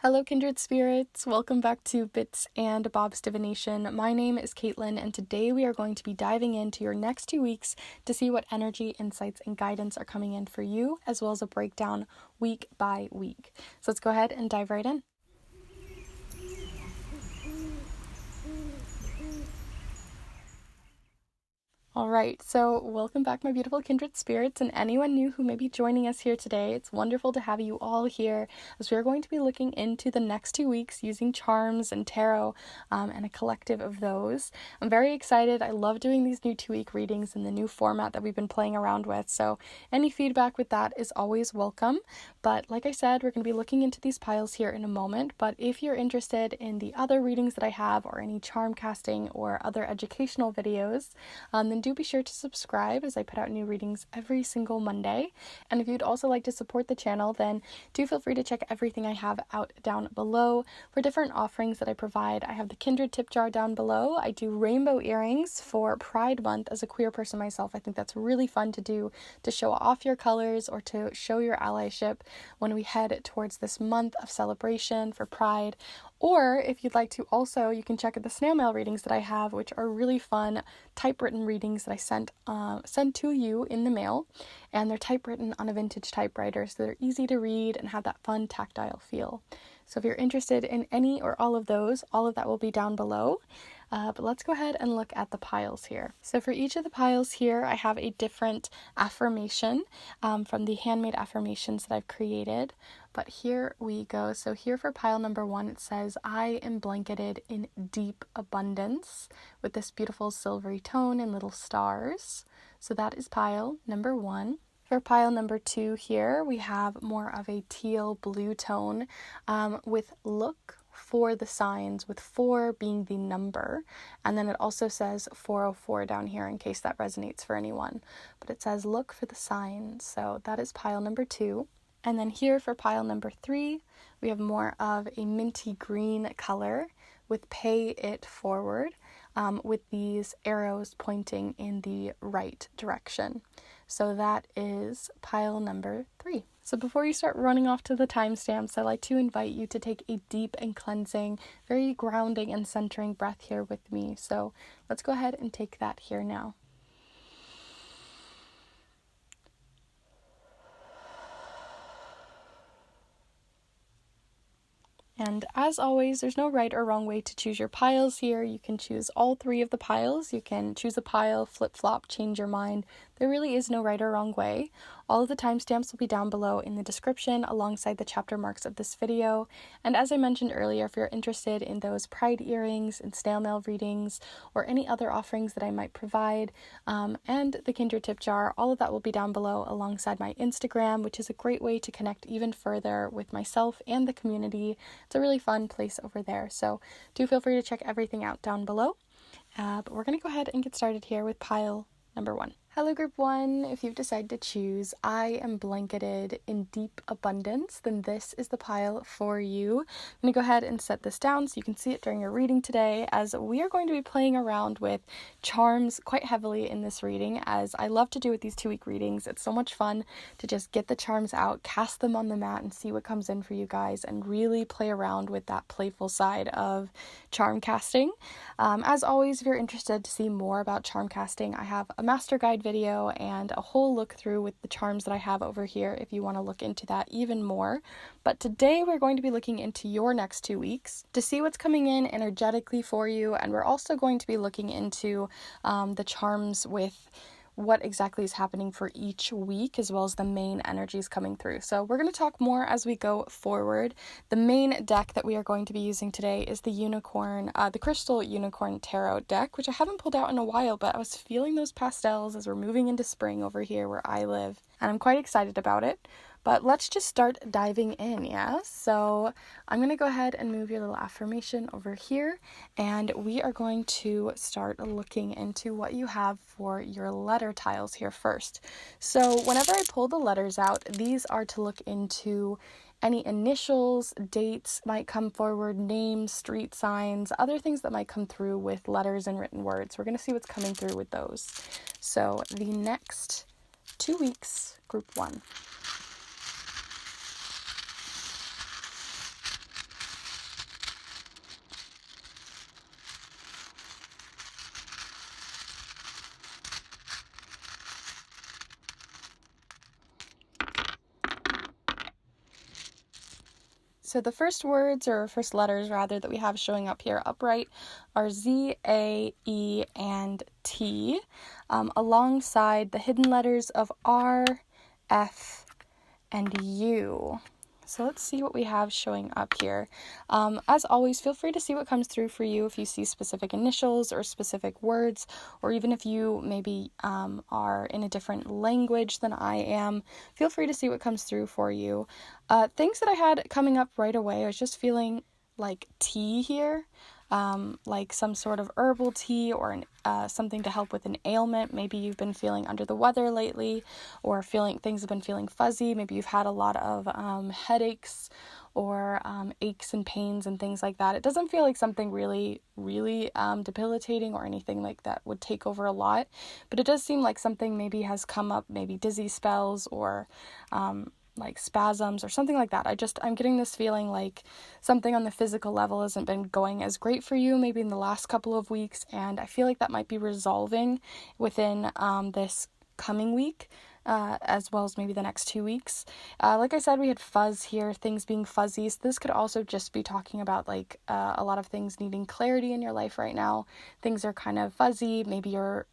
Hello, kindred spirits. Welcome back to Bits and Bob's Divination. My name is Caitlin, and today we are going to be diving into your next 2 weeks to see what energy, insights, and guidance are coming in for you, as well as a breakdown week by week. So let's go ahead and dive right in. All right, so welcome back, my beautiful kindred spirits, and anyone new who may be joining us here today. It's wonderful to have you all here as we are going to be looking into the next 2 weeks using charms and tarot and a collective of those. I'm very excited. I love doing these new 2-week readings in the new format that we've been playing around with, so any feedback with that is always welcome. But like I said, we're going to be looking into these piles here in a moment, but if you're interested in the other readings that I have or any charm casting or other educational videos, then do be sure to subscribe as I put out new readings every single Monday. And if you'd also like to support the channel, then do feel free to check everything I have out down below for different offerings that I provide. I have the Kindred tip jar down below. I do rainbow earrings for Pride Month. As a queer person myself, I think that's really fun to do, to show off your colors or to show your allyship when we head towards this month of celebration for Pride. Or if you'd like to also, you can check out the snail mail readings that I have, which are really fun typewritten readings that I send to you in the mail. And they're typewritten on a vintage typewriter, so they're easy to read and have that fun tactile feel. So if you're interested in any or all of those, all of that will be down below. But let's go ahead and look at the piles here. So for each of the piles here, I have a different affirmation from the handmade affirmations that I've created. But here we go. So here for pile number 1, it says, I am blanketed in deep abundance, with this beautiful silvery tone and little stars. So that is pile number 1. For pile number 2 here, we have more of a teal blue tone with look for the signs, with 4 being the number. And then it also says 404 down here in case that resonates for anyone. But it says look for the signs. So that is pile number 2. And then here for pile number 3, we have more of a minty green color with pay it forward, with these arrows pointing in the right direction. So that is pile number 3. So before you start running off to the timestamps, I'd like to invite you to take a deep and cleansing, very grounding and centering breath here with me. So let's go ahead and take that here now. And as always, there's no right or wrong way to choose your piles here. You can choose all 3 of the piles. You can choose a pile, flip-flop, change your mind. There really is no right or wrong way. All of the timestamps will be down below in the description alongside the chapter marks of this video. And as I mentioned earlier, if you're interested in those pride earrings and snail mail readings or any other offerings that I might provide, and the Kindred tip jar, all of that will be down below alongside my Instagram, which is a great way to connect even further with myself and the community. It's a really fun place over there. So do feel free to check everything out down below. But we're going to go ahead and get started here with pile number 1. Hello group 1, if you've decided to choose I am blanketed in deep abundance, then this is the pile for you. I'm going to go ahead and set this down so you can see it during your reading today, as we are going to be playing around with charms quite heavily in this reading, as I love to do with these 2-week readings. It's so much fun to just get the charms out, cast them on the mat, and see what comes in for you guys, and really play around with that playful side of charm casting. As always, if you're interested to see more about charm casting, I have a master guide video and a whole look through with the charms that I have over here if you want to look into that even more. But today we're going to be looking into your next 2 weeks to see what's coming in energetically for you, and we're also going to be looking into the charms with what exactly is happening for each week, as well as the main energies coming through. So we're going to talk more as we go forward. The main deck that we are going to be using today is the Crystal Unicorn Tarot deck, which I haven't pulled out in a while, but I was feeling those pastels as we're moving into spring over here where I live, and I'm quite excited about it. But let's just start diving in, yeah? So I'm going to go ahead and move your little affirmation over here, and we are going to start looking into what you have for your letter tiles here first. So whenever I pull the letters out, these are to look into any initials, dates might come forward, names, street signs, other things that might come through with letters and written words. We're going to see what's coming through with those. So the next 2 weeks, group 1. So the first words, or first letters rather, that we have showing up here upright are Z, A, E, and T, alongside the hidden letters of R, F, and U. So let's see what we have showing up here. As always, feel free to see what comes through for you if you see specific initials or specific words, or even if you maybe are in a different language than I am, feel free to see what comes through for you. Things that I had coming up right away, I was just feeling like tea here. Like some sort of herbal tea or something to help with an ailment. Maybe you've been feeling under the weather lately, or things have been feeling fuzzy. Maybe you've had a lot of headaches or aches and pains and things like that. It doesn't feel like something really, really debilitating or anything like that would take over a lot, but it does seem like something maybe has come up, maybe dizzy spells or like spasms or something like that. I'm getting this feeling like something on the physical level hasn't been going as great for you maybe in the last couple of weeks, and I feel like that might be resolving within this coming week, as well as maybe the next 2 weeks. Like I said, we had fuzz here, things being fuzzy. So this could also just be talking about like a lot of things needing clarity in your life right now. Things are kind of fuzzy. Maybe you're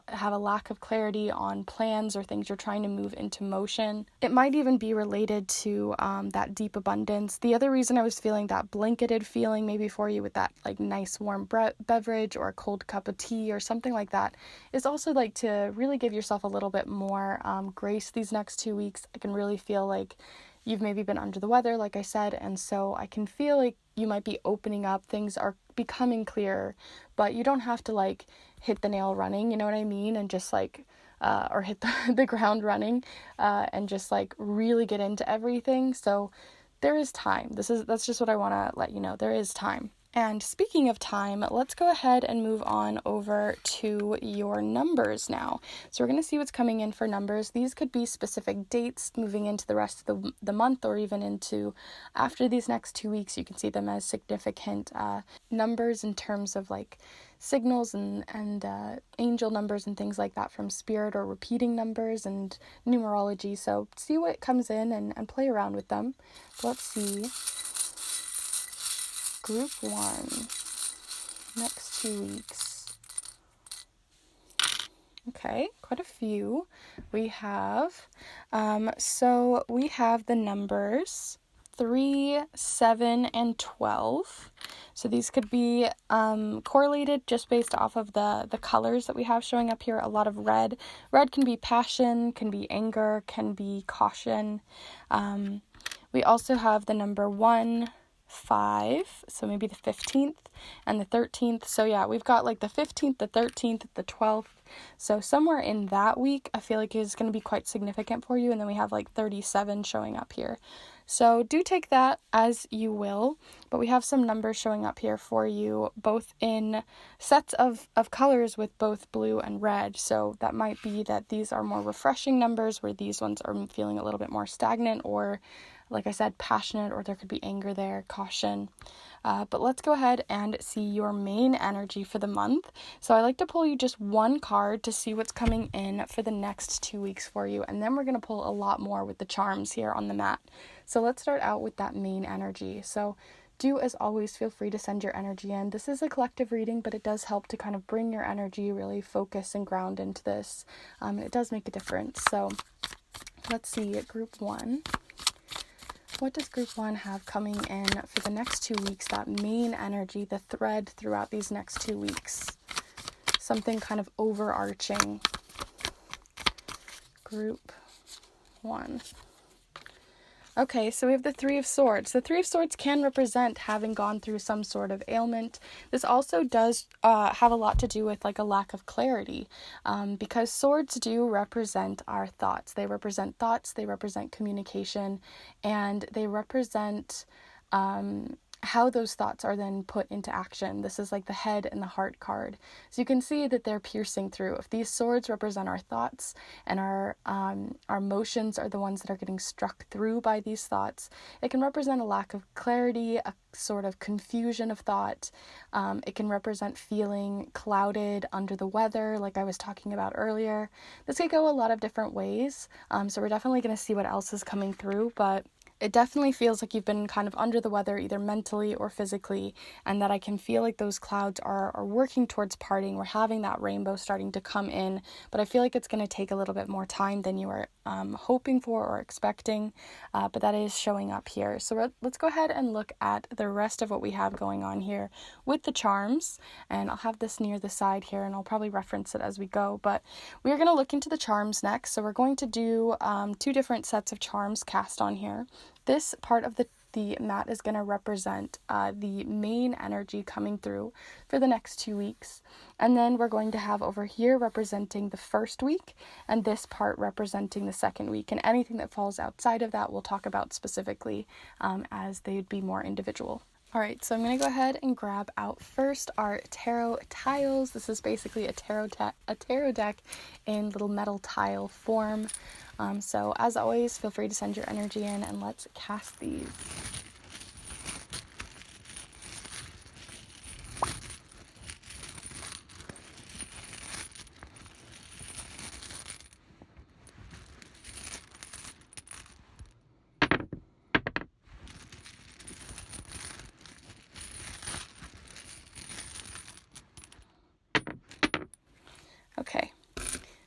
have a lack of clarity on plans or things you're trying to move into motion. It might even be related to that deep abundance. The other reason I was feeling that blanketed feeling maybe for you with that like nice warm beverage or a cold cup of tea or something like that is also like to really give yourself a little bit more grace these next 2 weeks. I can really feel like you've maybe been under the weather, like I said, and so I can feel like you might be opening up, things are becoming clearer, but you don't have to like hit the nail running, you know what I mean, and just like or hit the ground running and just like really get into everything. So there is time. That's just what I want to let you know. There is time. And speaking of time, let's go ahead and move on over to your numbers now. So we're going to see what's coming in for numbers. These could be specific dates moving into the rest of the month, or even into after these next 2 weeks. You can see them as significant numbers in terms of like signals and angel numbers and things like that from spirit, or repeating numbers and numerology. So see what comes in and play around with them. Let's see. Group 1, next 2 weeks. Okay, quite a few. We have, so we have the numbers 3, 7, and 12. So these could be correlated just based off of the colors that we have showing up here. A lot of red. Red can be passion, can be anger, can be caution. We also have the number 1, 5, so maybe the 15th and the 13th. So yeah, we've got like the 15th, the 13th, the 12th. So somewhere in that week, I feel like is going to be quite significant for you. And then we have like 37 showing up here. So do take that as you will, but we have some numbers showing up here for you, both in sets of colors with both blue and red. So that might be that these are more refreshing numbers, where these ones are feeling a little bit more stagnant, or like I said, passionate, or there could be anger there, caution. But let's go ahead and see your main energy for the month. So I like to pull you just one card to see what's coming in for the next 2 weeks for you. And then we're going to pull a lot more with the charms here on the mat. So let's start out with that main energy. So do, as always, feel free to send your energy in. This is a collective reading, but it does help to kind of bring your energy, really focus and ground into this. It does make a difference. So let's see, group 1. What does group 1 have coming in for the next 2 weeks? That main energy, the thread throughout these next 2 weeks. Something kind of overarching. Group 1. Okay, so we have the Three of Swords. The Three of Swords can represent having gone through some sort of ailment. This also does have a lot to do with like a lack of clarity, because swords do represent our thoughts. They represent thoughts, they represent communication, and they represent how those thoughts are then put into action. This is like the head and the heart card. So you can see that they're piercing through. If these swords represent our thoughts, and our emotions are the ones that are getting struck through by these thoughts, it can represent a lack of clarity, a sort of confusion of thought. It can represent feeling clouded, under the weather, like I was talking about earlier. This could go a lot of different ways. So we're definitely going to see what else is coming through, but it definitely feels like you've been kind of under the weather, either mentally or physically, and that I can feel like those clouds are working towards parting. We're having that rainbow starting to come in, but I feel like it's going to take a little bit more time than you were hoping for or expecting, but that is showing up here. So let's go ahead and look at the rest of what we have going on here with the charms, and I'll have this near the side here, and I'll probably reference it as we go, but we're going to look into the charms next. So we're going to do 2 different sets of charms cast on here. This part of the mat is going to represent the main energy coming through for the next 2 weeks. And then we're going to have over here representing the first week, and this part representing the second week. And anything that falls outside of that we'll talk about specifically as they'd be more individual. All right, so I'm going to go ahead and grab out first our tarot tiles. This is basically a tarot deck in little metal tile form. So as always, feel free to send your energy in, and let's cast these. Okay,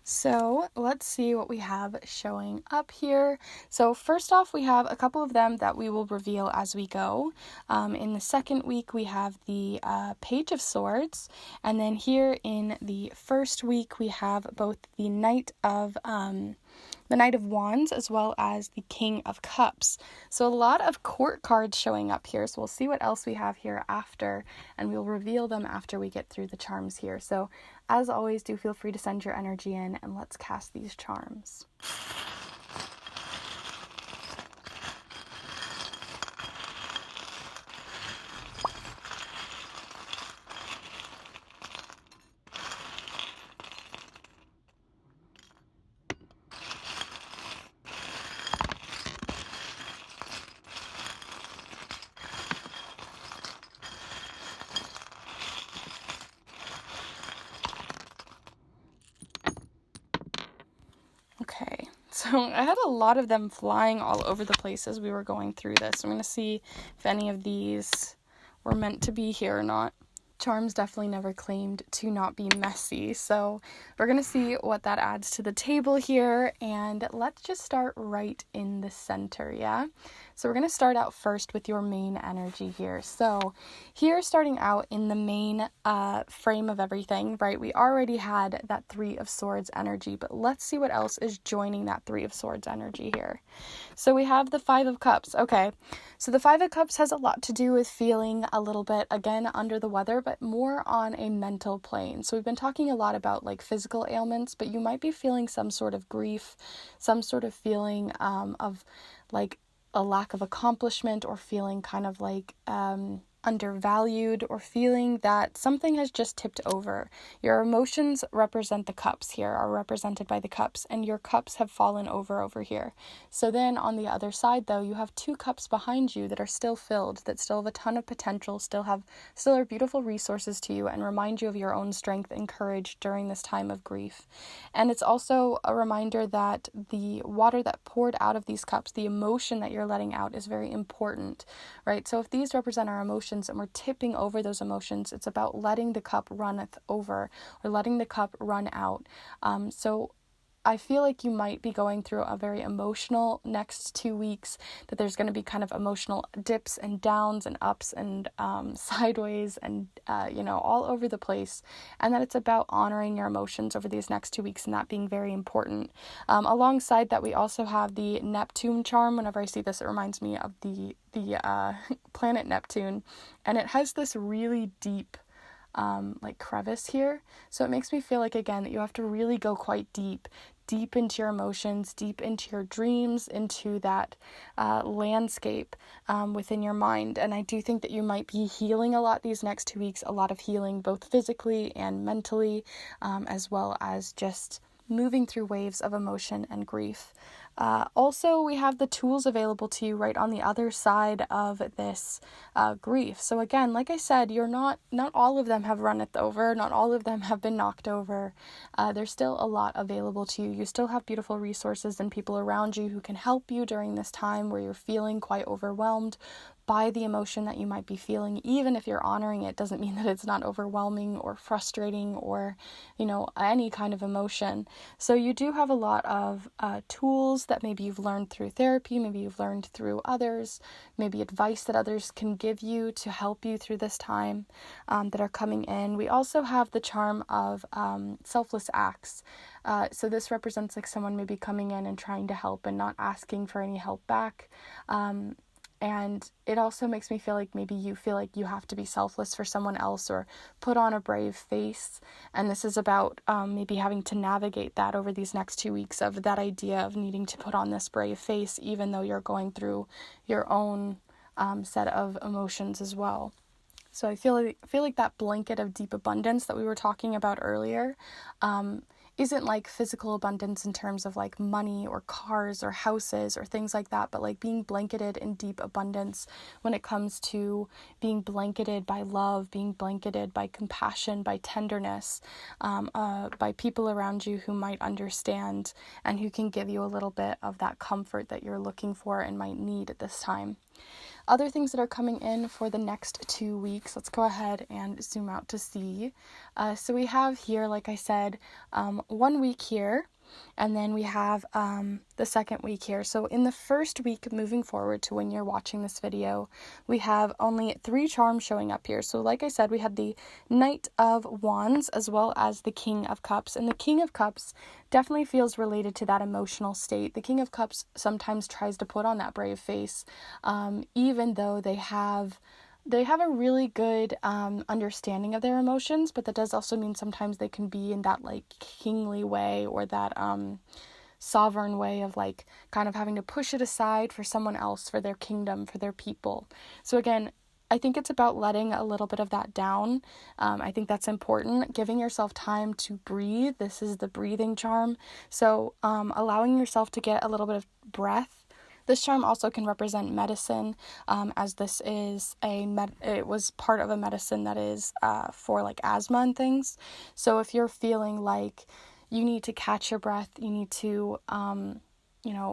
so let's see what we have showing up here. So first off, we have a couple of them that we will reveal as we go. In the second week, we have the Page of Swords, and then here in the first week, we have both the Knight of Wands as well as the King of Cups. So a lot of court cards showing up here. So we'll see what else we have here after, and we'll reveal them after we get through the charms here. So as always, do feel free to send your energy in, and let's cast these charms. Okay, so I had a lot of them flying all over the place as we were going through this. I'm going to see if any of these were meant to be here or not. Charms definitely never claimed to not be messy, so we're going to see what that adds to the table here, and let's just start right in the center, yeah? So we're going to start out first with your main energy here. So here, starting out in the main frame of everything, right, we already had that 3 of Swords energy, but let's see what else is joining that 3 of Swords energy here. So we have the 5 of Cups. Okay, so the 5 of Cups has a lot to do with feeling a little bit, again, under the weather, but more on a mental plane. So we've been talking a lot about like physical ailments, but you might be feeling some sort of grief, some sort of feeling of like a lack of accomplishment, or feeling kind of like undervalued, or feeling that something has just tipped over. Your emotions represent the cups here, are represented by the cups, and your cups have fallen over here. So then on the other side though, you have 2 cups behind you that are still filled, that still have a ton of potential, still are beautiful resources to you, and remind you of your own strength and courage during this time of grief. And it's also a reminder that the water that poured out of these cups, the emotion that you're letting out, is very important, right? So if these represent our emotions and we're tipping over those emotions, it's about letting the cup runneth over, or letting the cup run out. So I feel like you might be going through a very emotional next 2 weeks, that there's going to be kind of emotional dips and downs and ups and sideways and, all over the place. And that it's about honoring your emotions over these next 2 weeks, and that being very important. Alongside that, we also have the Neptune charm. Whenever I see this, it reminds me of the planet Neptune. And it has this really deep like crevice here. So it makes me feel like, again, that you have to really go quite deep into your emotions, deep into your dreams, into that landscape within your mind. And I do think that you might be healing a lot these next 2 weeks, a lot of healing, both physically and mentally, as well as just moving through waves of emotion and grief. Also, we have the tools available to you right on the other side of this grief. So again, like I said, not all of them have run it over, not all of them have been knocked over. There's still a lot available to you. You still have beautiful resources and people around you who can help you during this time where you're feeling quite overwhelmed by the emotion that you might be feeling. Even if you're honoring it, doesn't mean that it's not overwhelming or frustrating or, any kind of emotion. So you do have a lot of tools that maybe you've learned through therapy, maybe you've learned through others, maybe advice that others can give you to help you through this time that are coming in. We also have the charm of selfless acts. So this represents like someone maybe coming in and trying to help and not asking for any help back. And it also makes me feel like maybe you feel like you have to be selfless for someone else or put on a brave face. And this is about maybe having to navigate that over these next 2 weeks, of that idea of needing to put on this brave face, even though you're going through your own set of emotions as well. So I feel like that blanket of deep abundance that we were talking about earlier isn't like physical abundance in terms of like money or cars or houses or things like that, but like being blanketed in deep abundance when it comes to being blanketed by love, being blanketed by compassion, by tenderness, by people around you who might understand and who can give you a little bit of that comfort that you're looking for and might need at this time. Other things that are coming in for the next 2 weeks, let's go ahead and zoom out to see. So we have here, like I said, 1 week here, and then we have the second week here. So in the first week moving forward to when you're watching this video, we have only 3 charms showing up here. So like I said, we had the Knight of Wands as well as the King of Cups. And the King of Cups definitely feels related to that emotional state. The King of Cups sometimes tries to put on that brave face, even though they have a really good understanding of their emotions, but that does also mean sometimes they can be in that like kingly way or that sovereign way of like kind of having to push it aside for someone else, for their kingdom, for their people. So again, I think it's about letting a little bit of that down. I think that's important. Giving yourself time to breathe. This is the breathing charm. So allowing yourself to get a little bit of breath. This charm also can represent medicine, as this is it was part of a medicine that is for like asthma and things. So if you're feeling like you need to catch your breath, you need to,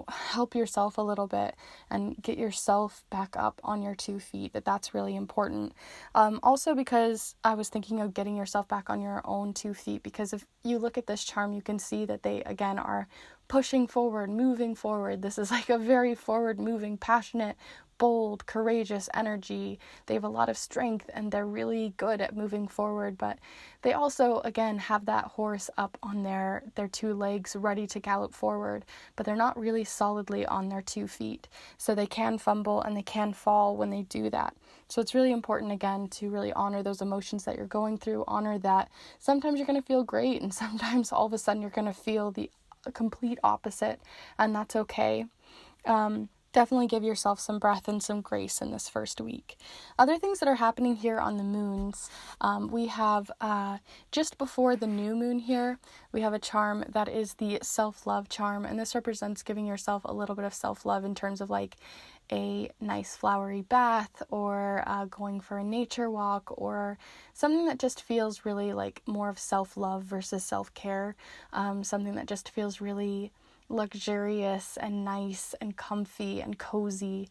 help yourself a little bit and get yourself back up on your 2 feet, that's really important. Also because I was thinking of getting yourself back on your own 2 feet, because if you look at this charm, you can see that they, again, are pushing forward, moving forward. This is like a very forward moving, passionate, bold, courageous energy. They have a lot of strength and they're really good at moving forward, but they also, again, have that horse up on their 2 legs ready to gallop forward, but they're not really solidly on their 2 feet. So they can fumble and they can fall when they do that. So it's really important, again, to really honor those emotions that you're going through, honor that sometimes you're going to feel great and sometimes all of a sudden you're going to feel the complete opposite, and that's okay. Definitely give yourself some breath and some grace in this first week. Other things that are happening here on the moons, we have just before the new moon here, we have a charm that is the self-love charm, and this represents giving yourself a little bit of self-love in terms of like a nice flowery bath or going for a nature walk or something that just feels really like more of self-love versus self-care, something that just feels really luxurious and nice and comfy and cozy.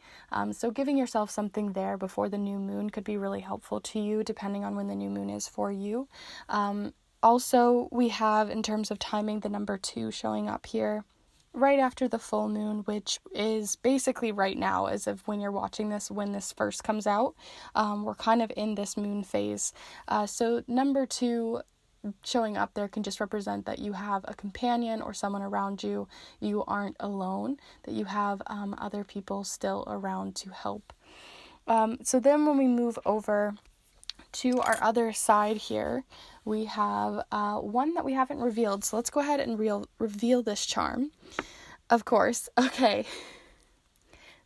So giving yourself something there before the new moon could be really helpful to you, depending on when the new moon is for you. Also, we have, in terms of timing, the number 2 showing up here right after the full moon, which is basically right now, as of when you're watching this, when this first comes out. We're kind of in this moon phase. So number 2 showing up there can just represent that you have a companion or someone around you. You aren't alone, that you have other people still around to help. So then when we move over to our other side here, we have one that we haven't revealed. So let's go ahead and reveal this charm. Of course. Okay.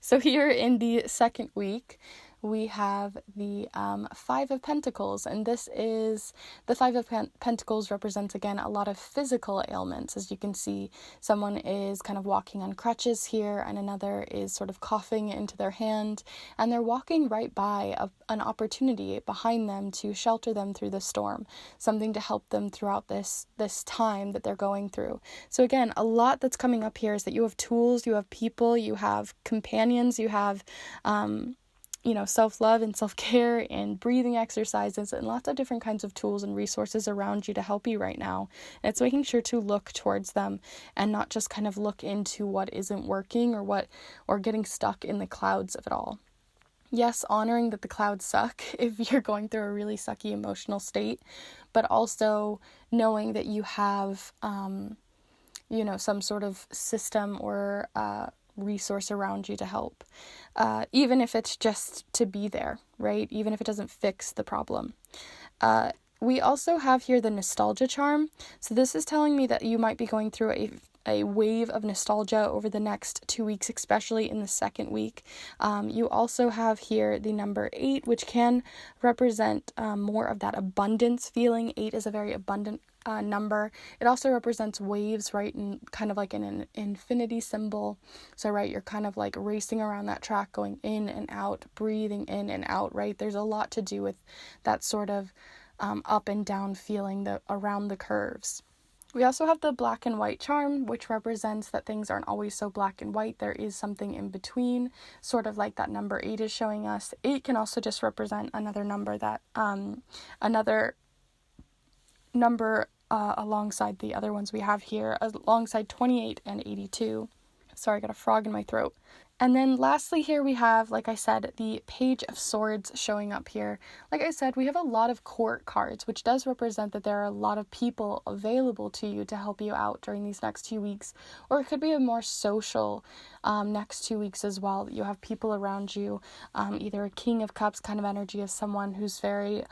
So here in the second week, we have the Five of Pentacles, and this is the Five of Pentacles represents again a lot of physical ailments. As you can see, someone is kind of walking on crutches here, and another is sort of coughing into their hand, and they're walking right by an opportunity behind them to shelter them through the storm, something to help them throughout this time that they're going through. So again, a lot that's coming up here is that you have tools, you have people, you have companions, you have self-love and self-care and breathing exercises and lots of different kinds of tools and resources around you to help you right now. And it's making sure to look towards them and not just kind of look into what isn't working or getting stuck in the clouds of it all. Yes, honoring that the clouds suck if you're going through a really sucky emotional state, but also knowing that you have, some sort of system or resource around you to help, even if it's just to be there, right? Even if it doesn't fix the problem. We also have here the nostalgia charm. So this is telling me that you might be going through a wave of nostalgia over the next 2 weeks, especially in the second week. You also have here the number 8, which can represent more of that abundance feeling. 8 is a very abundant number. It also represents waves, right? And kind of like an infinity symbol. So, right, you're kind of like racing around that track, going in and out, breathing in and out, right? There's a lot to do with that sort of up and down feeling around the curves. We also have the black and white charm, which represents that things aren't always so black and white. There is something in between, sort of like that number 8 is showing us. 8 can also just represent another number alongside the other ones we have here, alongside 28 and 82. Sorry, I got a frog in my throat. And then lastly here we have, like I said, the Page of Swords showing up here. Like I said, we have a lot of court cards, which does represent that there are a lot of people available to you to help you out during these next 2 weeks. Or it could be a more social next 2 weeks as well. You have people around you, either a King of Cups kind of energy of someone who's very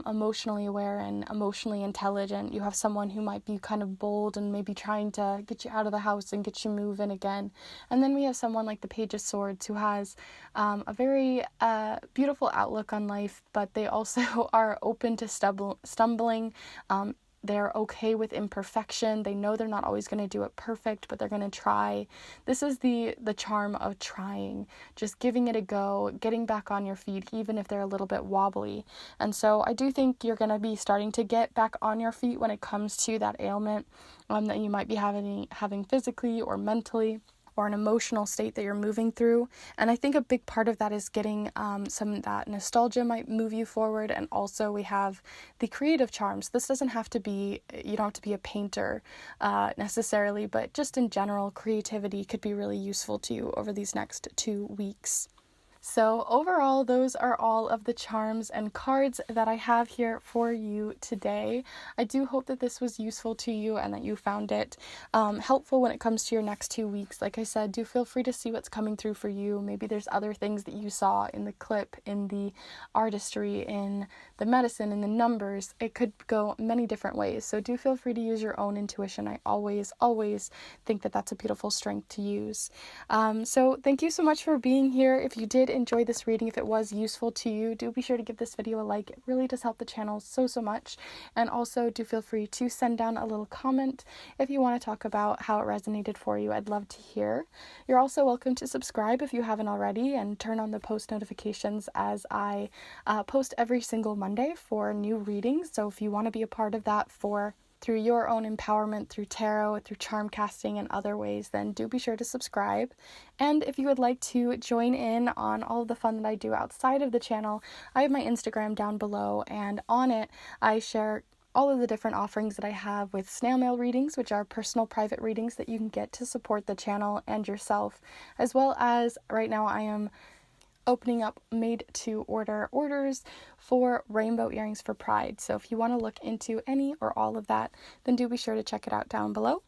emotionally aware and emotionally intelligent. You have someone who might be kind of bold and maybe trying to get you out of the house and get you moving again. And then we have someone like the Page of Swords who has a very beautiful outlook on life, but they also are open to stumbling. They're okay with imperfection. They know they're not always going to do it perfect, but they're going to try. This is the charm of trying, just giving it a go, getting back on your feet, even if they're a little bit wobbly. And so I do think you're going to be starting to get back on your feet when it comes to that ailment that you might be having physically or mentally, or an emotional state that you're moving through. And I think a big part of that is getting some of that nostalgia might move you forward. And also we have the creative charms. This doesn't have to be, you don't have to be a painter necessarily, but just in general, creativity could be really useful to you over these next 2 weeks. So overall, those are all of the charms and cards that I have here for you today. I do hope that this was useful to you and that you found it helpful when it comes to your next 2 weeks. Like I said, do feel free to see what's coming through for you. Maybe there's other things that you saw in the clip, in the artistry, in the medicine, in the numbers. It could go many different ways. So do feel free to use your own intuition. I always think that that's a beautiful strength to use. So thank you so much for being here. If you did enjoy this reading, if it was useful to you, do be sure to give this video a like. It really does help the channel so much. And also do feel free to send down a little comment if you want to talk about how it resonated for you. I'd love to hear. You're also welcome to subscribe if you haven't already, and turn on the post notifications as I post every single Monday for new readings. So if you want to be a part of that through your own empowerment, through tarot, through charm casting, and other ways, then do be sure to subscribe. And if you would like to join in on all of the fun that I do outside of the channel, I have my Instagram down below, and on it I share all of the different offerings that I have with snail mail readings, which are personal private readings that you can get to support the channel and yourself, as well as right now I am opening up made to order orders for rainbow earrings for Pride. So if you want to look into any or all of that, then do be sure to check it out down below.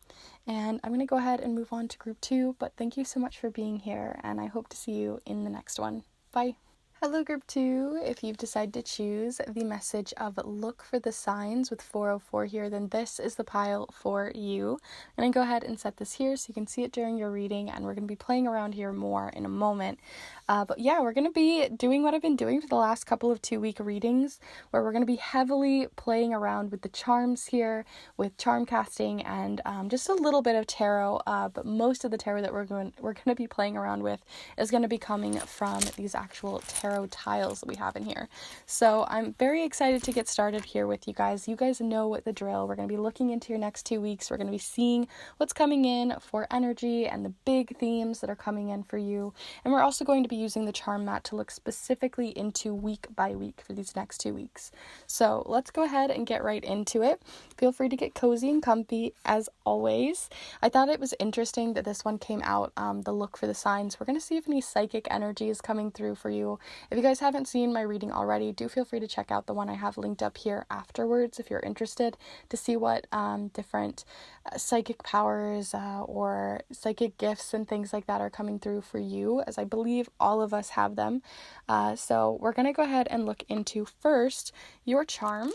And I'm going to go ahead and move on to group 2, but thank you so much for being here, and I hope to see you in the next one. Bye. Hello, Group 2. If you've decided to choose the message of look for the signs with 404 here, then this is the pile for you. I'm going to go ahead and set this here so you can see it during your reading, and we're going to be playing around here more in a moment. But yeah, we're going to be doing what I've been doing for the last couple of 2-week readings, where we're going to be heavily playing around with the charms here, with charm casting, and just a little bit of tarot. But most of the tarot that we're going to be playing around with is going to be coming from these actual tarot tiles that we have in here. So I'm very excited to get started here with you guys. You guys know what the drill. We're going to be looking into your next 2 weeks. We're going to be seeing what's coming in for energy and the big themes that are coming in for you. And we're also going to be using the charm mat to look specifically into week by week for these next 2 weeks. So let's go ahead and get right into it. Feel free to get cozy and comfy as always. I thought it was interesting that this one came out, the look for the signs. We're going to see if any psychic energy is coming through for you. If you guys haven't seen my reading already, do feel free to check out the one I have linked up here afterwards if you're interested to see what different psychic powers or psychic gifts and things like that are coming through for you, as I believe all of us have them. So we're going to go ahead and look into first your charm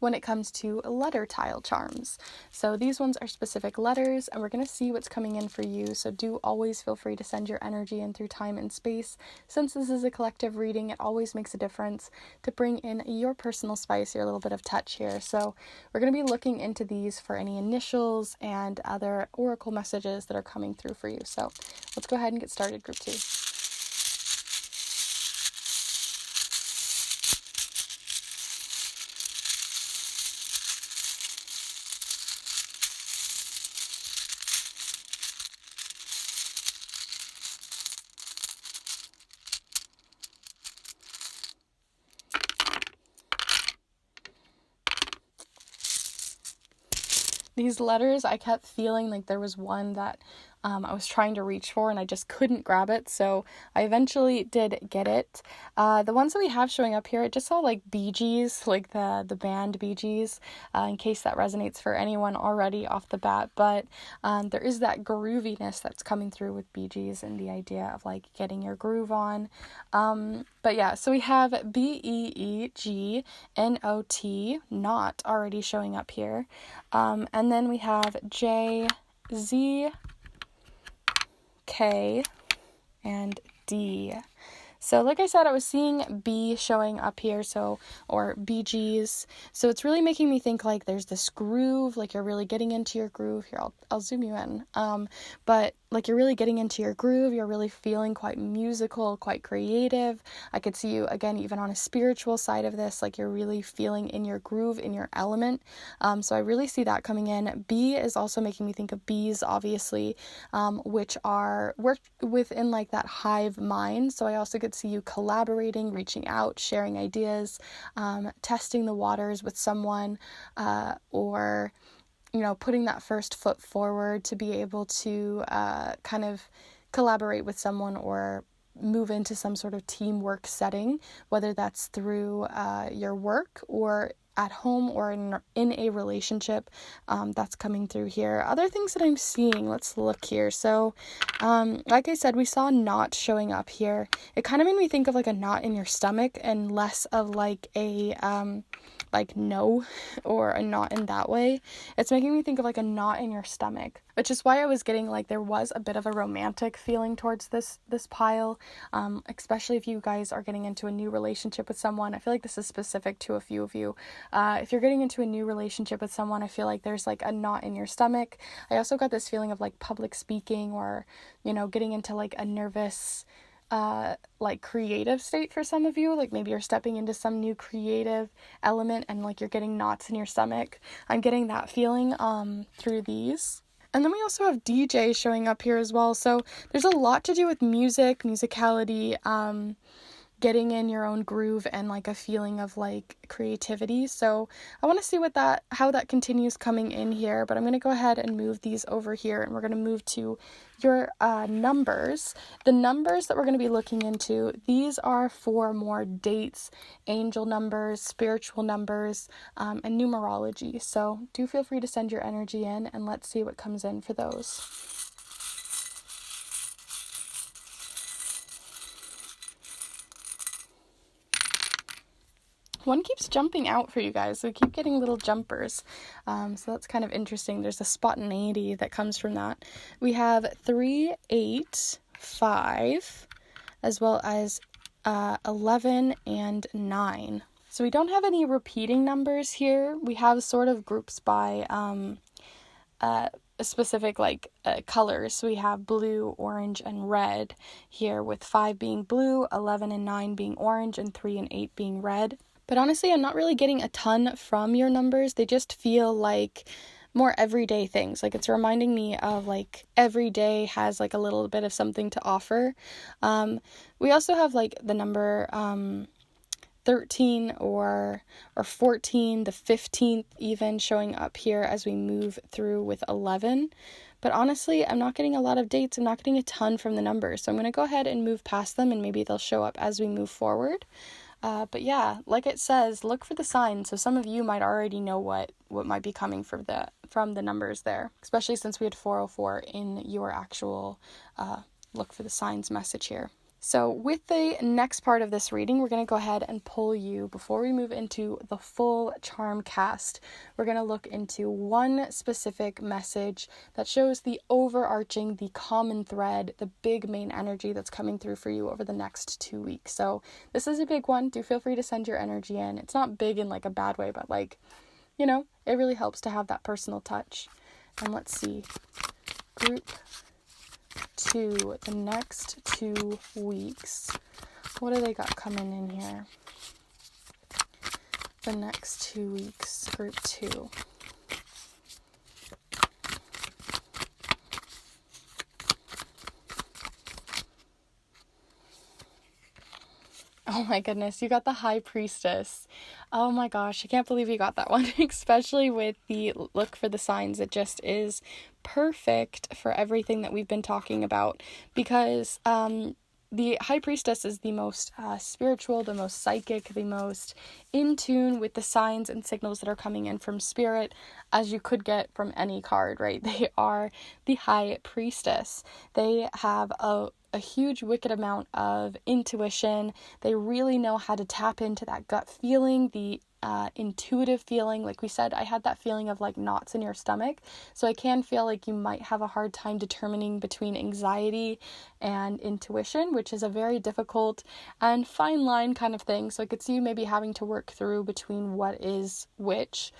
when it comes to letter tile charms. So these ones are specific letters, and we're going to see what's coming in for you. So do always feel free to send your energy in through time and space. Since this is a collective reading, it always makes a difference to bring in your personal spice, your little bit of touch here. So we're going to be looking into these for any initials and other oracle messages that are coming through for you. So let's go ahead and get started, Group 2. These letters, I kept feeling like there was one that I was trying to reach for and I just couldn't grab it, so I eventually did get it. The ones that we have showing up here, it just saw like Bee Gees, like the band Bee Gees, in case that resonates for anyone already off the bat, but there is that grooviness that's coming through with Bee Gees and the idea of like getting your groove on. But yeah, so we have BEEGNOT, not already showing up here. And then we have JZ, K, and D. So like I said, I was seeing B showing up here, or BGs. So it's really making me think like there's this groove, like you're really getting into your groove. Here, I'll zoom you in. But like you're really getting into your groove, you're really feeling quite musical, quite creative. I could see you, again, even on a spiritual side of this, like you're really feeling in your groove, in your element. So I really see that coming in. B is also making me think of bees, obviously, which are work within like that hive mind. So I also could see you collaborating, reaching out, sharing ideas, testing the waters with someone, or putting that first foot forward to be able to kind of collaborate with someone or move into some sort of teamwork setting, whether that's through your work or at home or in a relationship. That's coming through here. Other things that I'm seeing, let's look here. So like I said, we saw knot showing up here. It kind of made me think of like a knot in your stomach and less of like a like no, or a knot in that way. It's making me think of like a knot in your stomach, which is why I was getting like there was a bit of a romantic feeling towards this pile, especially if you guys are getting into a new relationship with someone. I feel like this is specific to a few of you. If you're getting into a new relationship with someone, I feel like there's like a knot in your stomach. I also got this feeling of like public speaking, or getting into like a nervous like creative state for some of you. Like maybe you're stepping into some new creative element and like you're getting knots in your stomach. I'm getting that feeling through these. And then we also have DJ showing up here as well. So there's a lot to do with music, musicality, getting in your own groove, and like a feeling of like creativity. So I want to see how that continues coming in here, but I'm going to go ahead and move these over here, and we're going to move to your numbers. The numbers that we're going to be looking into, these are for more dates, angel numbers, spiritual numbers, and numerology. So do feel free to send your energy in, and let's see what comes in for those. one keeps jumping out for you guys. So keep getting little jumpers. So that's kind of interesting. There's a spontaneity that comes from that. We have 3, 8, 5, as well as 11 and 9. So we don't have any repeating numbers here. We have sort of groups by specific colors. So we have blue, orange, and red here, with 5 being blue, 11 and 9 being orange, and 3 and 8 being red. But honestly, I'm not really getting a ton from your numbers. They just feel like more everyday things. Like, it's reminding me of like every day has like a little bit of something to offer. We also have like the number 13 or 14, the 15th even showing up here as we move through with 11. But honestly, I'm not getting a lot of dates. I'm not getting a ton from the numbers. So I'm going to go ahead and move past them, and maybe they'll show up as we move forward. But yeah, like it says, look for the signs. So some of you might already know what might be coming from the numbers there, especially since we had 404 in your actual look for the signs message here. So with the next part of this reading, we're going to go ahead and pull you, before we move into the full charm cast, we're going to look into one specific message that shows the overarching, the common thread, the big main energy that's coming through for you over the next 2 weeks. So this is a big one. Do feel free to send your energy in. It's not big in like a bad way, but like, you know, it really helps to have that personal touch. And let's see. Group 2, the next 2 weeks. What do they got coming in here? The next 2 weeks, group 2. Oh my goodness, you got the High Priestess. Oh my gosh, I can't believe you got that one, especially with the look for the signs. It just is perfect for everything that we've been talking about, because the High Priestess is the most spiritual, the most psychic, the most in tune with the signs and signals that are coming in from spirit, as you could get from any card, right? They are the High Priestess. They have a huge wicked amount of intuition. They really know how to tap into that gut feeling, the intuitive feeling. Like we said, I had that feeling of like knots in your stomach. So I can feel like you might have a hard time determining between anxiety and intuition, which is a very difficult and fine line kind of thing. So I could see you maybe having to work through between what is which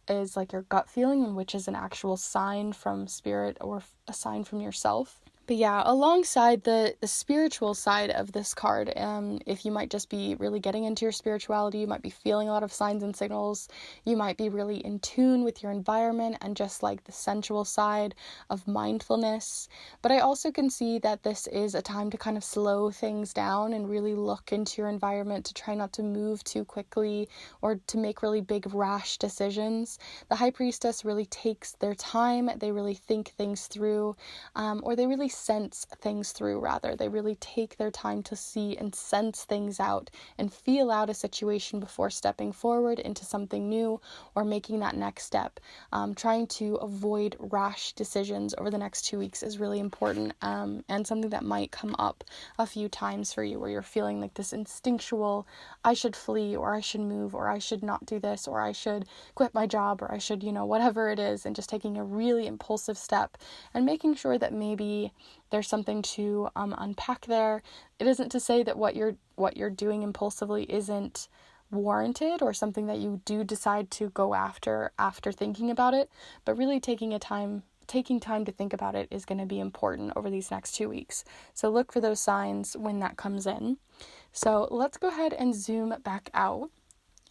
is like your gut feeling and which is an actual sign from spirit or a sign from yourself. But yeah, alongside the spiritual side of this card, if you might just be really getting into your spirituality, you might be feeling a lot of signs and signals, you might be really in tune with your environment and just like the sensual side of mindfulness. But I also can see that this is a time to kind of slow things down and really look into your environment, to try not to move too quickly or to make really big rash decisions. The High Priestess really takes their time, they really think things through, or they really sense things through, rather. They really take their time to see and sense things out and feel out a situation before stepping forward into something new or making that next step. Trying to avoid rash decisions over the next 2 weeks is really important, and something that might come up a few times for you, where you're feeling like this instinctual, I should flee, or I should move, or I should not do this, or I should quit my job, or I should, whatever it is, and just taking a really impulsive step and making sure that maybe there's something to unpack there. It isn't to say that what you're doing impulsively isn't warranted or something that you do decide to go after thinking about it, but really taking time to think about it is going to be important over these next 2 weeks. So look for those signs when that comes in. So let's go ahead and zoom back out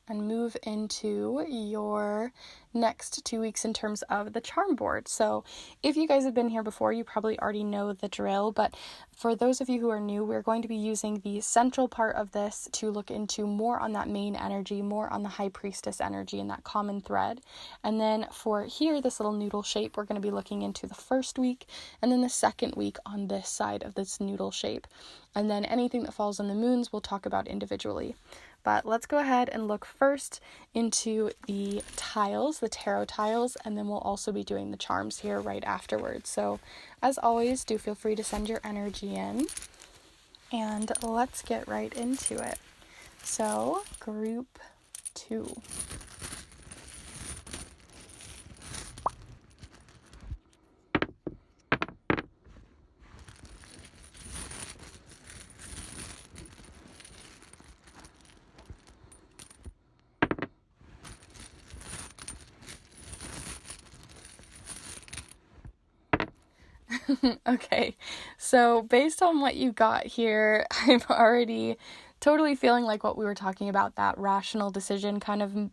and move into your next 2 weeks in terms of the charm board. So if you guys have been here before, you probably already know the drill, but for those of you who are new, we're going to be using the central part of this to look into more on that main energy, more on the High Priestess energy and that common thread. And then for here, this little noodle shape, we're going to be looking into the first week and then the second week on this side of this noodle shape. And then anything that falls on the moons, we'll talk about individually. But let's go ahead and look first into the tiles, the tarot tiles, and then we'll also be doing the charms here right afterwards. So as always, do feel free to send your energy in, and let's get right into it. So, group 2. Okay, so based on what you got here, I'm already totally feeling like what we were talking about, that rational decision, kind of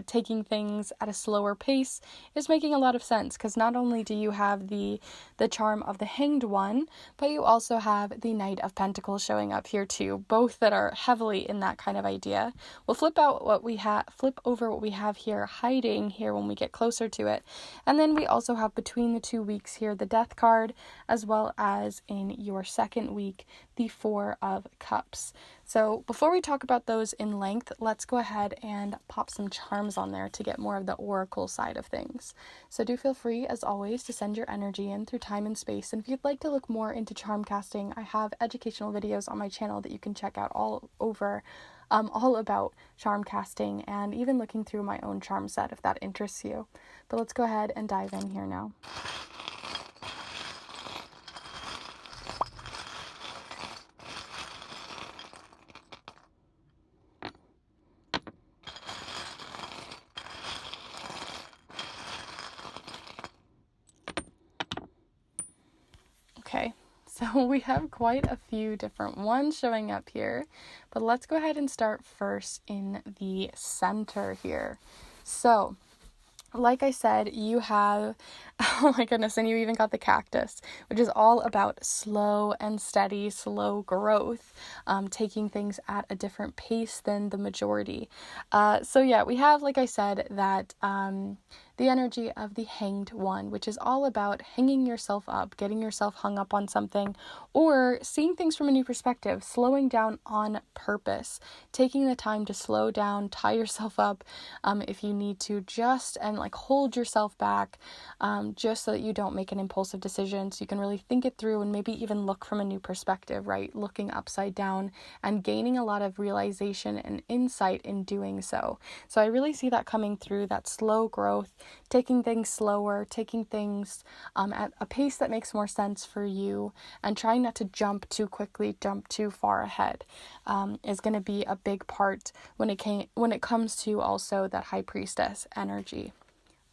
taking things at a slower pace, is making a lot of sense, because not only do you have the charm of the Hanged One, but you also have the Knight of Pentacles showing up here too, both that are heavily in that kind of idea. We'll flip over what we have here hiding here when we get closer to it. And then we also have between the 2 weeks here the Death card, as well as in your second week the Four of Cups. So before we talk about those in length, let's go ahead and pop some charms on there to get more of the oracle side of things. So do feel free, as always, to send your energy in through time and space. And if you'd like to look more into charm casting, I have educational videos on my channel that you can check out all about charm casting, and even looking through my own charm set if that interests you. But let's go ahead and dive in here now. Okay, so we have quite a few different ones showing up here, but let's go ahead and start first in the center here. So, like I said, you have, oh my goodness, and you even got the cactus, which is all about slow and steady, slow growth, taking things at a different pace than the majority. So yeah, we have, like I said, that the energy of the Hanged One, which is all about hanging yourself up, getting yourself hung up on something, or seeing things from a new perspective, slowing down on purpose, taking the time to slow down, tie yourself up if you need to, and like hold yourself back, just so that you don't make an impulsive decision, so you can really think it through and maybe even look from a new perspective, right? Looking upside down and gaining a lot of realization and insight in doing so. So I really see that coming through, that slow growth, taking things slower, taking things at a pace that makes more sense for you, and trying not to jump too quickly, jump too far ahead, is going to be a big part when it comes to also that High Priestess energy.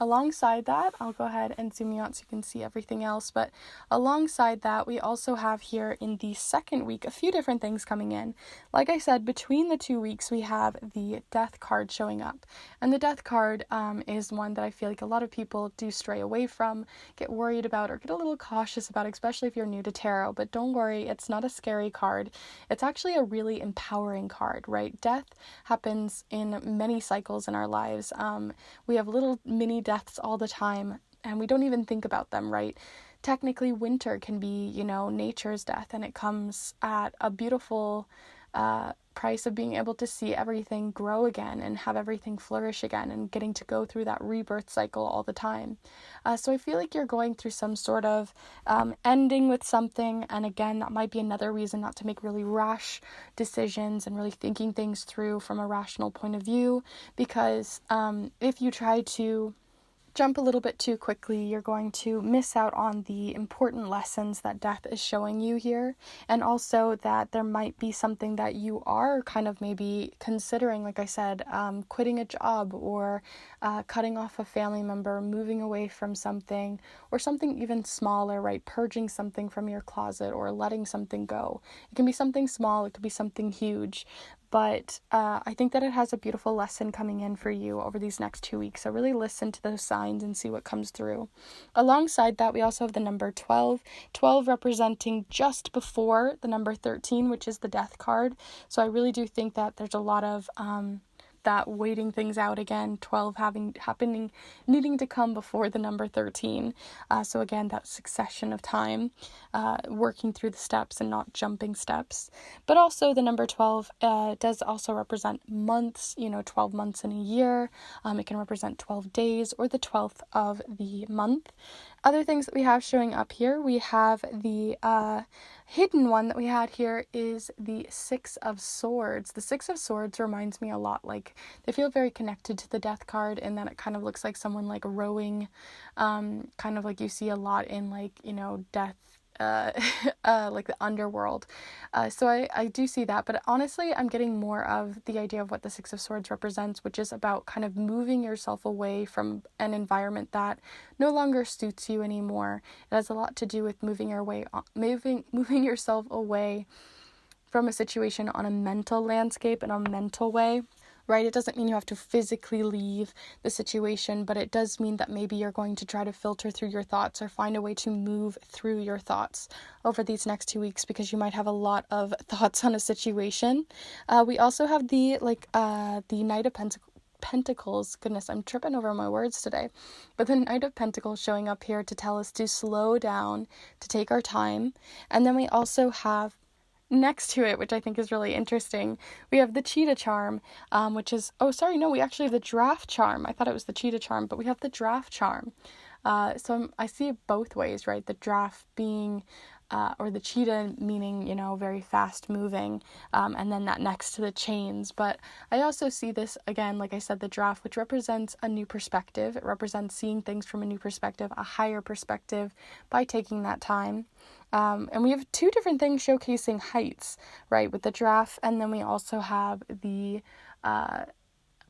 Alongside that, I'll go ahead and zoom you out so you can see everything else, but alongside that, we also have here in the second week a few different things coming in. Like I said, between the 2 weeks, we have the Death card showing up, and the Death card is one that I feel like a lot of people do stray away from, get worried about, or get a little cautious about, especially if you're new to tarot. But don't worry, it's not a scary card. It's actually a really empowering card, right? Death happens in many cycles in our lives. We have little mini deaths all the time, and we don't even think about them, right? Technically, winter can be, nature's death, and it comes at a beautiful price of being able to see everything grow again and have everything flourish again, and getting to go through that rebirth cycle all the time. So I feel like you're going through some sort of ending with something, and again, that might be another reason not to make really rash decisions and really thinking things through from a rational point of view, because if you try to jump a little bit too quickly, you're going to miss out on the important lessons that death is showing you here, and also that there might be something that you are kind of maybe considering, like I said, quitting a job, or cutting off a family member, moving away from something, or something even smaller, right? Purging something from your closet, or letting something go. It can be something small, it could be something huge. But I think that it has a beautiful lesson coming in for you over these next 2 weeks. So really listen to those signs and see what comes through. Alongside that, we also have the number 12. 12 representing just before the number 13, which is the Death card. So I really do think that there's a lot of that waiting things out again, 12 needing to come before the number 13. So again, that succession of time, working through the steps and not jumping steps. But also the number 12 does also represent months, 12 months in a year. It can represent 12 days or the 12th of the month. Other things that we have showing up here, we have the hidden one that we had here is the Six of Swords. The Six of Swords reminds me a lot, like, they feel very connected to the Death card, and then it kind of looks like someone like rowing, kind of like you see a lot in, like, you know, death, like the underworld. So I do see that, but honestly, I'm getting more of the idea of what the Six of Swords represents, which is about kind of moving yourself away from an environment that no longer suits you anymore. It has a lot to do with moving yourself away from a situation on a mental landscape and a mental way. Right? It doesn't mean you have to physically leave the situation, but it does mean that maybe you're going to try to filter through your thoughts or find a way to move through your thoughts over these next 2 weeks, because you might have a lot of thoughts on a situation. We also have the Knight of Pentacles. Goodness, I'm tripping over my words today. But the Knight of Pentacles showing up here to tell us to slow down, to take our time. And then we also have next to it, which I think is really interesting, we have the cheetah charm, which is, we actually have the giraffe charm. I thought it was the cheetah charm, but we have the giraffe charm. So I see it both ways, right? The giraffe being, or the cheetah meaning, you know, very fast moving, and then that next to the chains. But I also see this, again, like I said, the giraffe, which represents a new perspective. It represents seeing things from a new perspective, a higher perspective, by taking that time. And we have two different things showcasing heights, right, with the giraffe, and then we also have the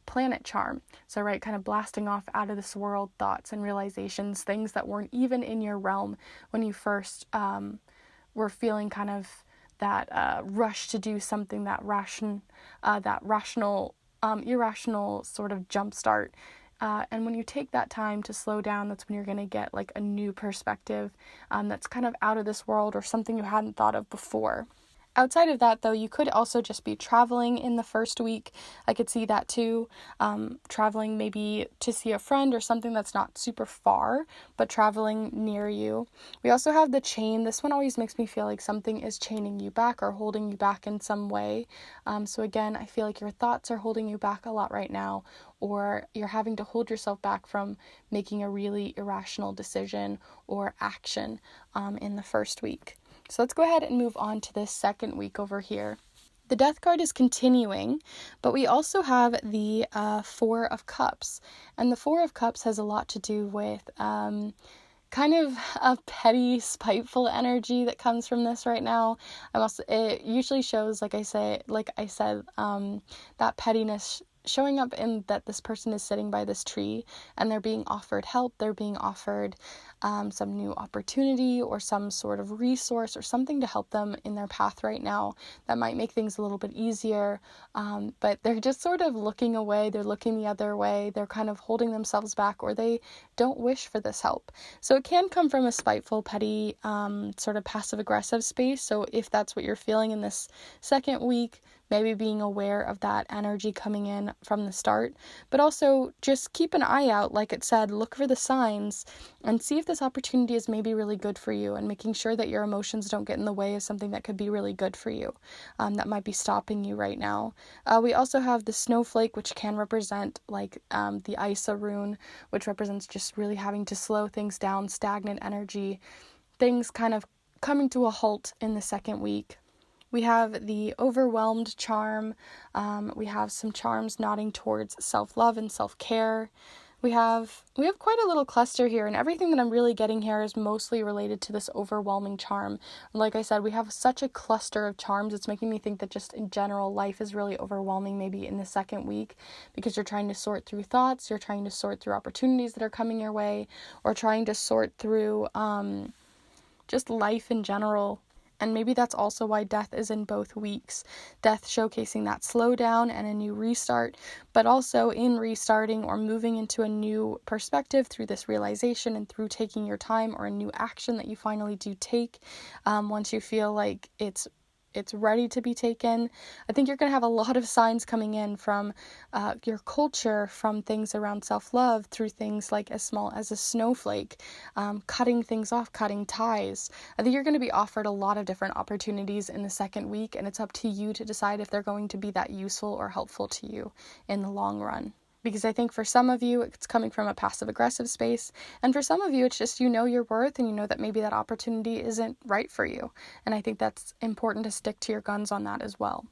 planet charm. So, right, kind of blasting off out of this world thoughts and realizations, things that weren't even in your realm when you first were feeling kind of that rush to do something, that irrational sort of jumpstart. And when you take that time to slow down, that's when you're going to get like a new perspective that's kind of out of this world, or something you hadn't thought of before. Outside of that, though, you could also just be traveling in the first week. I could see that too. Traveling maybe to see a friend or something that's not super far, but traveling near you. We also have the chain. This one always makes me feel like something is chaining you back or holding you back in some way. So again, I feel like your thoughts are holding you back a lot right now, or you're having to hold yourself back from making a really irrational decision or action in the first week. So let's go ahead and move on to the second week over here. The Death card is continuing, but we also have the Four of Cups. And the Four of Cups has a lot to do with kind of a petty, spiteful energy that comes from this right now. It usually shows, like I said, that pettiness showing up in that this person is sitting by this tree and they're being offered help, they're being offered some new opportunity or some sort of resource or something to help them in their path right now that might make things a little bit easier, but they're just sort of looking away, they're looking the other way, they're kind of holding themselves back, or they don't wish for this help. So it can come from a spiteful, petty, sort of passive-aggressive space. So if that's what you're feeling in this second week, maybe being aware of that energy coming in from the start, but also just keep an eye out. Like it said, look for the signs and see if this opportunity is maybe really good for you, and making sure that your emotions don't get in the way of something that could be really good for you, that might be stopping you right now. We also have the snowflake, which can represent like the Isa rune, which represents just really having to slow things down, stagnant energy, things kind of coming to a halt in the second week. We have the overwhelmed charm. We have some charms nodding towards self-love and self-care. We have quite a little cluster here, and everything that I'm really getting here is mostly related to this overwhelming charm. Like I said, we have such a cluster of charms. It's making me think that just in general, life is really overwhelming maybe in the second week, because you're trying to sort through thoughts, you're trying to sort through opportunities that are coming your way, or trying to sort through just life in general. And maybe that's also why Death is in both weeks. Death showcasing that slowdown and a new restart, but also in restarting or moving into a new perspective through this realization and through taking your time, or a new action that you finally do take once you feel like it's ready to be taken. I think you're going to have a lot of signs coming in from your culture, from things around self-love, through things like as small as a snowflake, cutting things off, cutting ties. I think you're going to be offered a lot of different opportunities in the second week, and it's up to you to decide if they're going to be that useful or helpful to you in the long run. Because I think for some of you, it's coming from a passive-aggressive space, and for some of you, it's just you know your worth and you know that maybe that opportunity isn't right for you. And I think that's important to stick to your guns on that as well.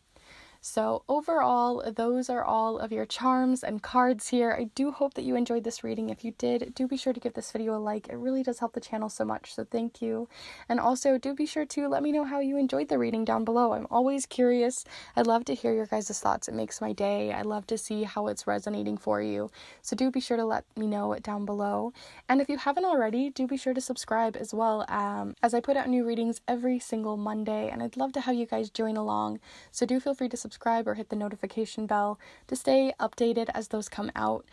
So overall, those are all of your charms and cards here. I do hope that you enjoyed this reading. If you did, do be sure to give this video a like. It really does help the channel so much, so thank you. And also, do be sure to let me know how you enjoyed the reading down below. I'm always curious. I'd love to hear your guys' thoughts. It makes my day. I love to see how it's resonating for you. So do be sure to let me know down below. And if you haven't already, do be sure to subscribe as well, as I put out new readings every single Monday, and I'd love to have you guys join along. So do feel free to subscribe or hit the notification bell to stay updated as those come out.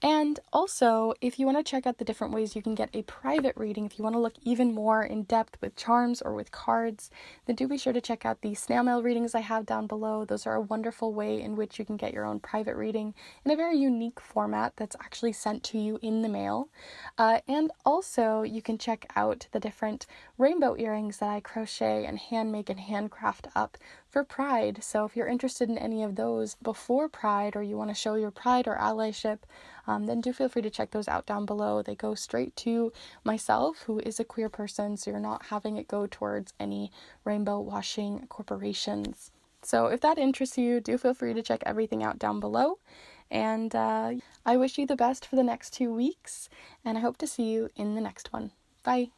And also, if you want to check out the different ways you can get a private reading, if you want to look even more in depth with charms or with cards, then do be sure to check out the snail mail readings I have down below. Those are a wonderful way in which you can get your own private reading in a very unique format that's actually sent to you in the mail. And also, you can check out the different rainbow earrings that I crochet and hand make and handcraft up for Pride. So if you're interested in any of those before Pride, or you want to show your pride or allyship, then do feel free to check those out down below. They go straight to myself, who is a queer person, so you're not having it go towards any rainbow washing corporations. So if that interests you, do feel free to check everything out down below. And I wish you the best for the next 2 weeks, and I hope to see you in the next one. Bye.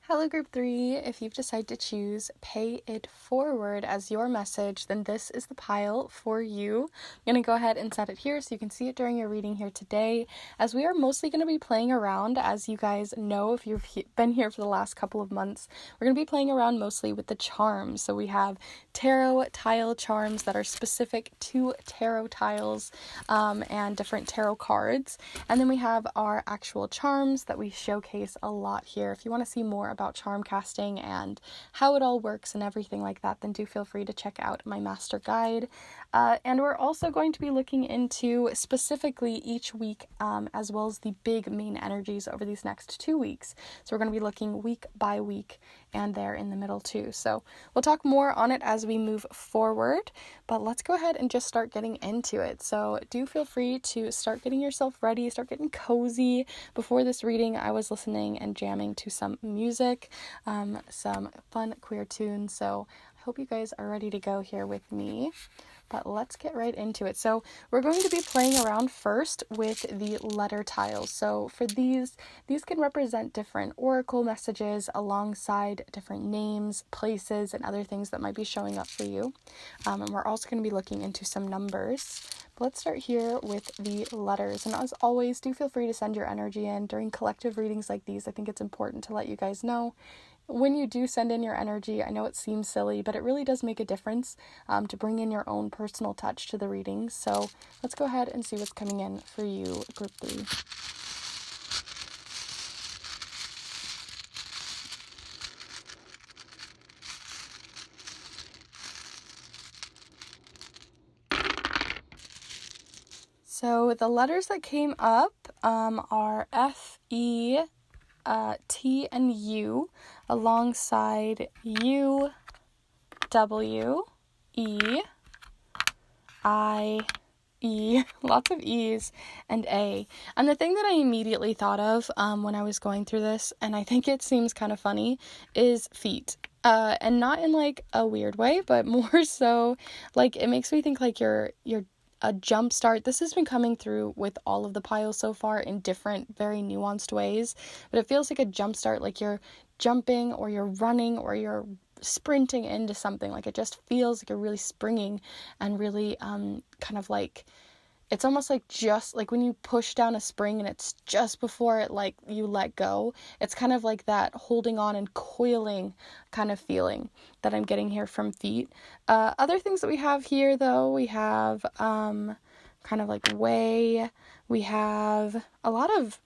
Hello Group 3, if you've decided to choose Pay It Forward as your message, then this is the pile for you. I'm going to go ahead and set it here so you can see it during your reading here today, as we are mostly going to be playing around, as you guys know if you've been here for the last couple of months. We're going to be playing around mostly with the charms. So we have tarot tile charms that are specific to tarot tiles and different tarot cards. And then we have our actual charms that we showcase a lot here. If you want to see more about charm casting and how it all works and everything like that, then do feel free to check out my master guide. And we're also going to be looking into specifically each week, as well as the big main energies over these next 2 weeks. So we're going to be looking week by week and there in the middle too. So we'll talk more on it as we move forward, but let's go ahead and just start getting into it. So do feel free to start getting yourself ready, start getting cozy. Before this reading, I was listening and jamming to some music, some fun queer tunes. So I hope you guys are ready to go here with me. But let's get right into it. So we're going to be playing around first with the letter tiles. So for these can represent different oracle messages alongside different names, places, and other things that might be showing up for you. And we're also going to be looking into some numbers. But let's start here with the letters. And as always, do feel free to send your energy in during collective readings like these. I think it's important to let you guys know when you do send in your energy. I know it seems silly, but it really does make a difference to bring in your own personal touch to the readings. So let's go ahead and see what's coming in for you, Group 3. So the letters that came up are F, E, T, and U, alongside U, W, E, I, E, lots of E's, and A. And the thing that I immediately thought of when I was going through this, and I think it seems kind of funny, is feet. And not in like a weird way, but more so like it makes me think like you're a jump start. This has been coming through with all of the piles so far in different, very nuanced ways, but it feels like a jump start, like you're jumping or you're running or you're sprinting into something. Like it just feels like you're really springing and really kind of like, it's almost like just like when you push down a spring and it's just before it like you let go. It's kind of like that holding on and coiling kind of feeling that I'm getting here from feet. Other things that we have here though, we have kind of like way. We have a lot of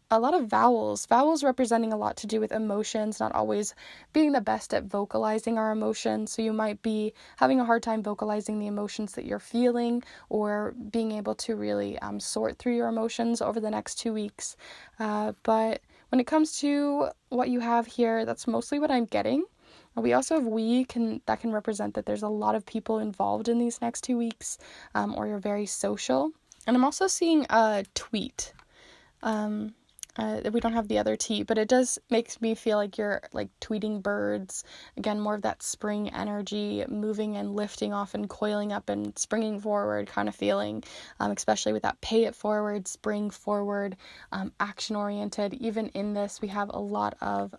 vowels representing a lot to do with emotions, not always being the best at vocalizing our emotions. So you might be having a hard time vocalizing the emotions that you're feeling, or being able to really sort through your emotions over the next 2 weeks. But when it comes to what you have here, that's mostly what I'm getting. We also have that can represent that there's a lot of people involved in these next 2 weeks, or you're very social. And I'm also seeing a tweet. We don't have the other T, but it does makes me feel like you're like tweeting birds. Again, more of that spring energy, moving and lifting off and coiling up and springing forward kind of feeling, especially with that pay it forward, spring forward, action oriented. Even in this, we have a lot of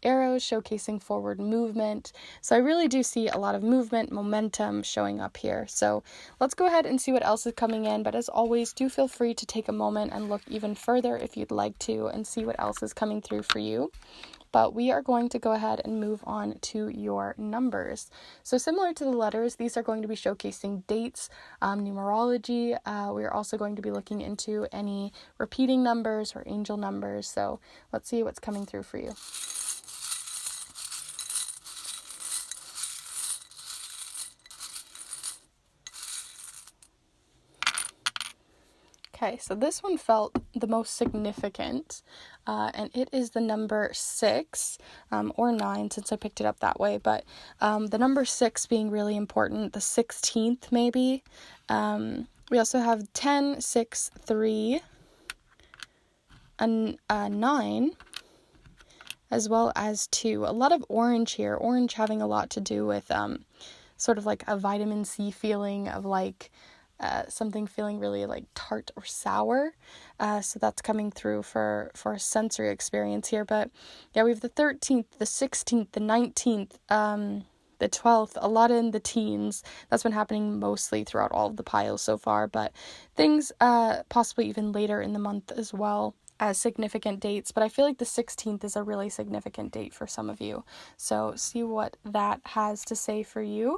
arrows showcasing forward movement. So I really do see a lot of movement, momentum showing up here. So let's go ahead and see what else is coming in. But as always, do feel free to take a moment and look even further if you'd like to and see what else is coming through for you. But we are going to go ahead and move on to your numbers. So similar to the letters, these are going to be showcasing dates, numerology. We are also going to be looking into any repeating numbers or angel numbers. So let's see what's coming through for you. Okay, so this one felt the most significant, and it is the number 6, or 9, since I picked it up that way, but the number 6 being really important, the 16th maybe. We also have 10, 6, 3, and 9, as well as 2. A lot of orange here, orange having a lot to do with sort of like a vitamin C feeling of like, something feeling really like tart or sour. So that's coming through for a sensory experience here. But yeah, we have the 13th, the 16th, the 19th, the 12th, a lot in the teens. That's been happening mostly throughout all of the piles so far, but things possibly even later in the month as well as significant dates. But I feel like the 16th is a really significant date for some of you. So see what that has to say for you.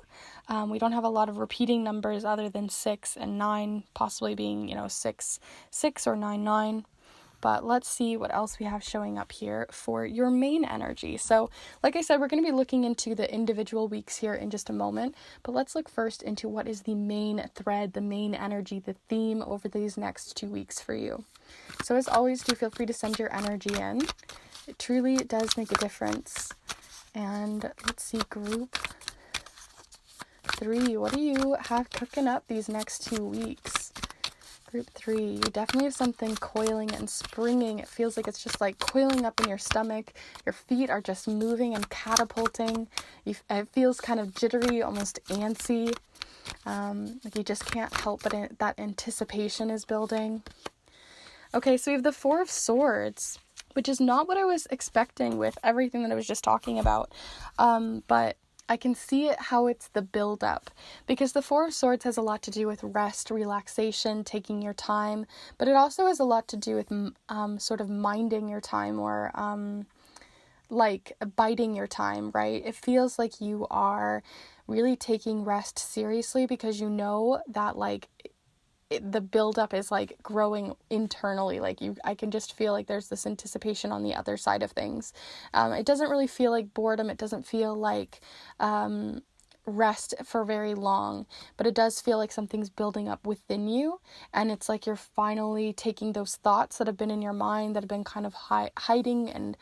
We don't have a lot of repeating numbers other than 6 and 9, possibly being, 6, 6 or 9, 9. But let's see what else we have showing up here for your main energy. So like I said, we're going to be looking into the individual weeks here in just a moment, but let's look first into what is the main thread, the main energy, the theme over these next 2 weeks for you. So as always, do feel free to send your energy in. It truly does make a difference. And let's see, group 3, what do you have cooking up these next 2 weeks? Group 3, you definitely have something coiling and springing. It feels like it's just like coiling up in your stomach. Your feet are just moving and catapulting. It feels kind of jittery, almost antsy. Like you just can't help but that anticipation is building. Okay, so we have the 4 of Swords, which is not what I was expecting with everything that I was just talking about. But I can see it how it's the build-up, because the 4 of Swords has a lot to do with rest, relaxation, taking your time, but it also has a lot to do with sort of minding your time or like biding your time, right? It feels like you are really taking rest seriously because you know that like the buildup is like growing internally. Like I can just feel like there's this anticipation on the other side of things. It doesn't really feel like boredom. It doesn't feel like rest for very long, but it does feel like something's building up within you, and it's like you're finally taking those thoughts that have been in your mind that have been kind of hiding and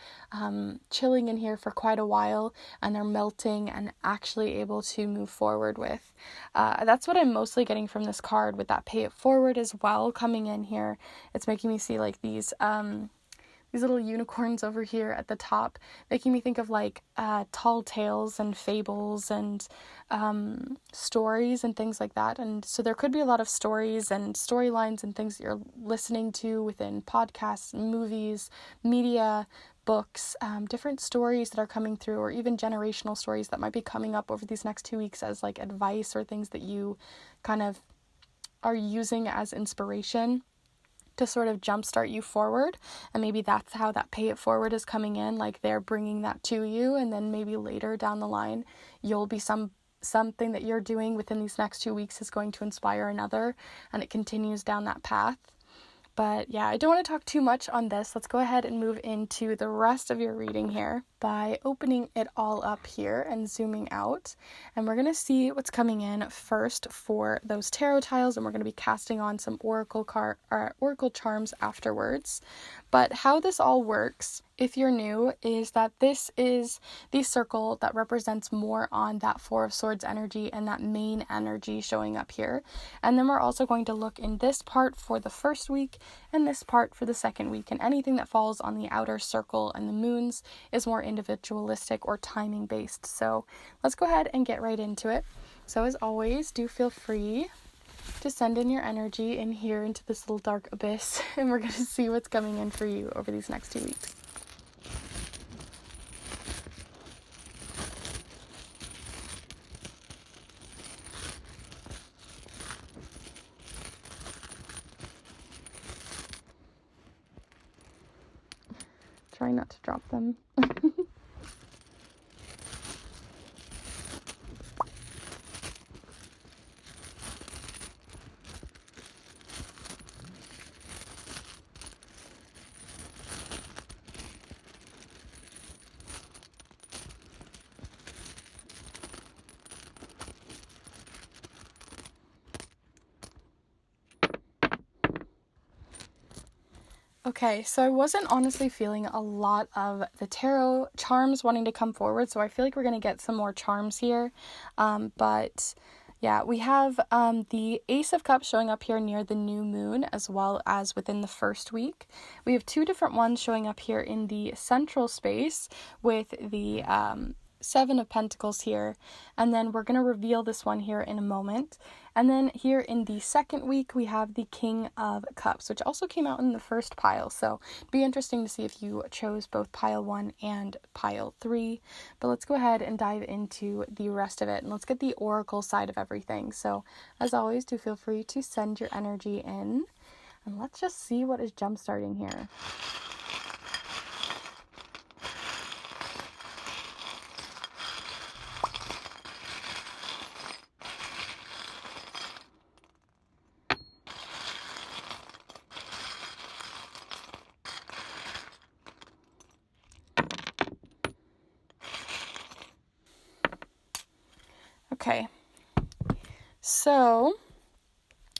chilling in here for quite a while, and they're melting and actually able to move forward with. That's what I'm mostly getting from this card, with that pay it forward as well coming in here. It's making me see like these little unicorns over here at the top, making me think of like tall tales and fables and stories and things like that. And so there could be a lot of stories and storylines and things that you're listening to within podcasts, movies, media, books, different stories that are coming through, or even generational stories that might be coming up over these next 2 weeks as like advice or things that you kind of are using as inspiration to sort of jumpstart you forward. And maybe that's how that pay it forward is coming in, like they're bringing that to you, and then maybe later down the line you'll be something that you're doing within these next 2 weeks is going to inspire another, and it continues down that path. But yeah, I don't want to talk too much on this. Let's go ahead and move into the rest of your reading here by opening it all up here and zooming out. And we're going to see what's coming in first for those tarot tiles, and we're going to be casting on some oracle charms afterwards. But how this all works if you're new, is that this is the circle that represents more on that Four of Swords energy and that main energy showing up here. And then we're also going to look in this part for the first week and this part for the second week. And anything that falls on the outer circle and the moons is more individualistic or timing based. So let's go ahead and get right into it. So as always, do feel free to send in your energy in here into this little dark abyss, and we're going to see what's coming in for you over these next 2 weeks. Try not to drop them. Okay, so I wasn't honestly feeling a lot of the tarot charms wanting to come forward, so I feel like we're going to get some more charms here. But yeah, we have the Ace of Cups showing up here near the new moon, as well as within the first week. We have two different ones showing up here in the central space with the Seven of Pentacles here, and then we're going to reveal this one here in a moment. And then here in the second week, we have the King of Cups, which also came out in the first pile. So it'd be interesting to see if you chose both pile 1 and pile 3. But let's go ahead and dive into the rest of it, and let's get the oracle side of everything. So as always, do feel free to send your energy in, and let's just see what is jump-starting here. Okay, so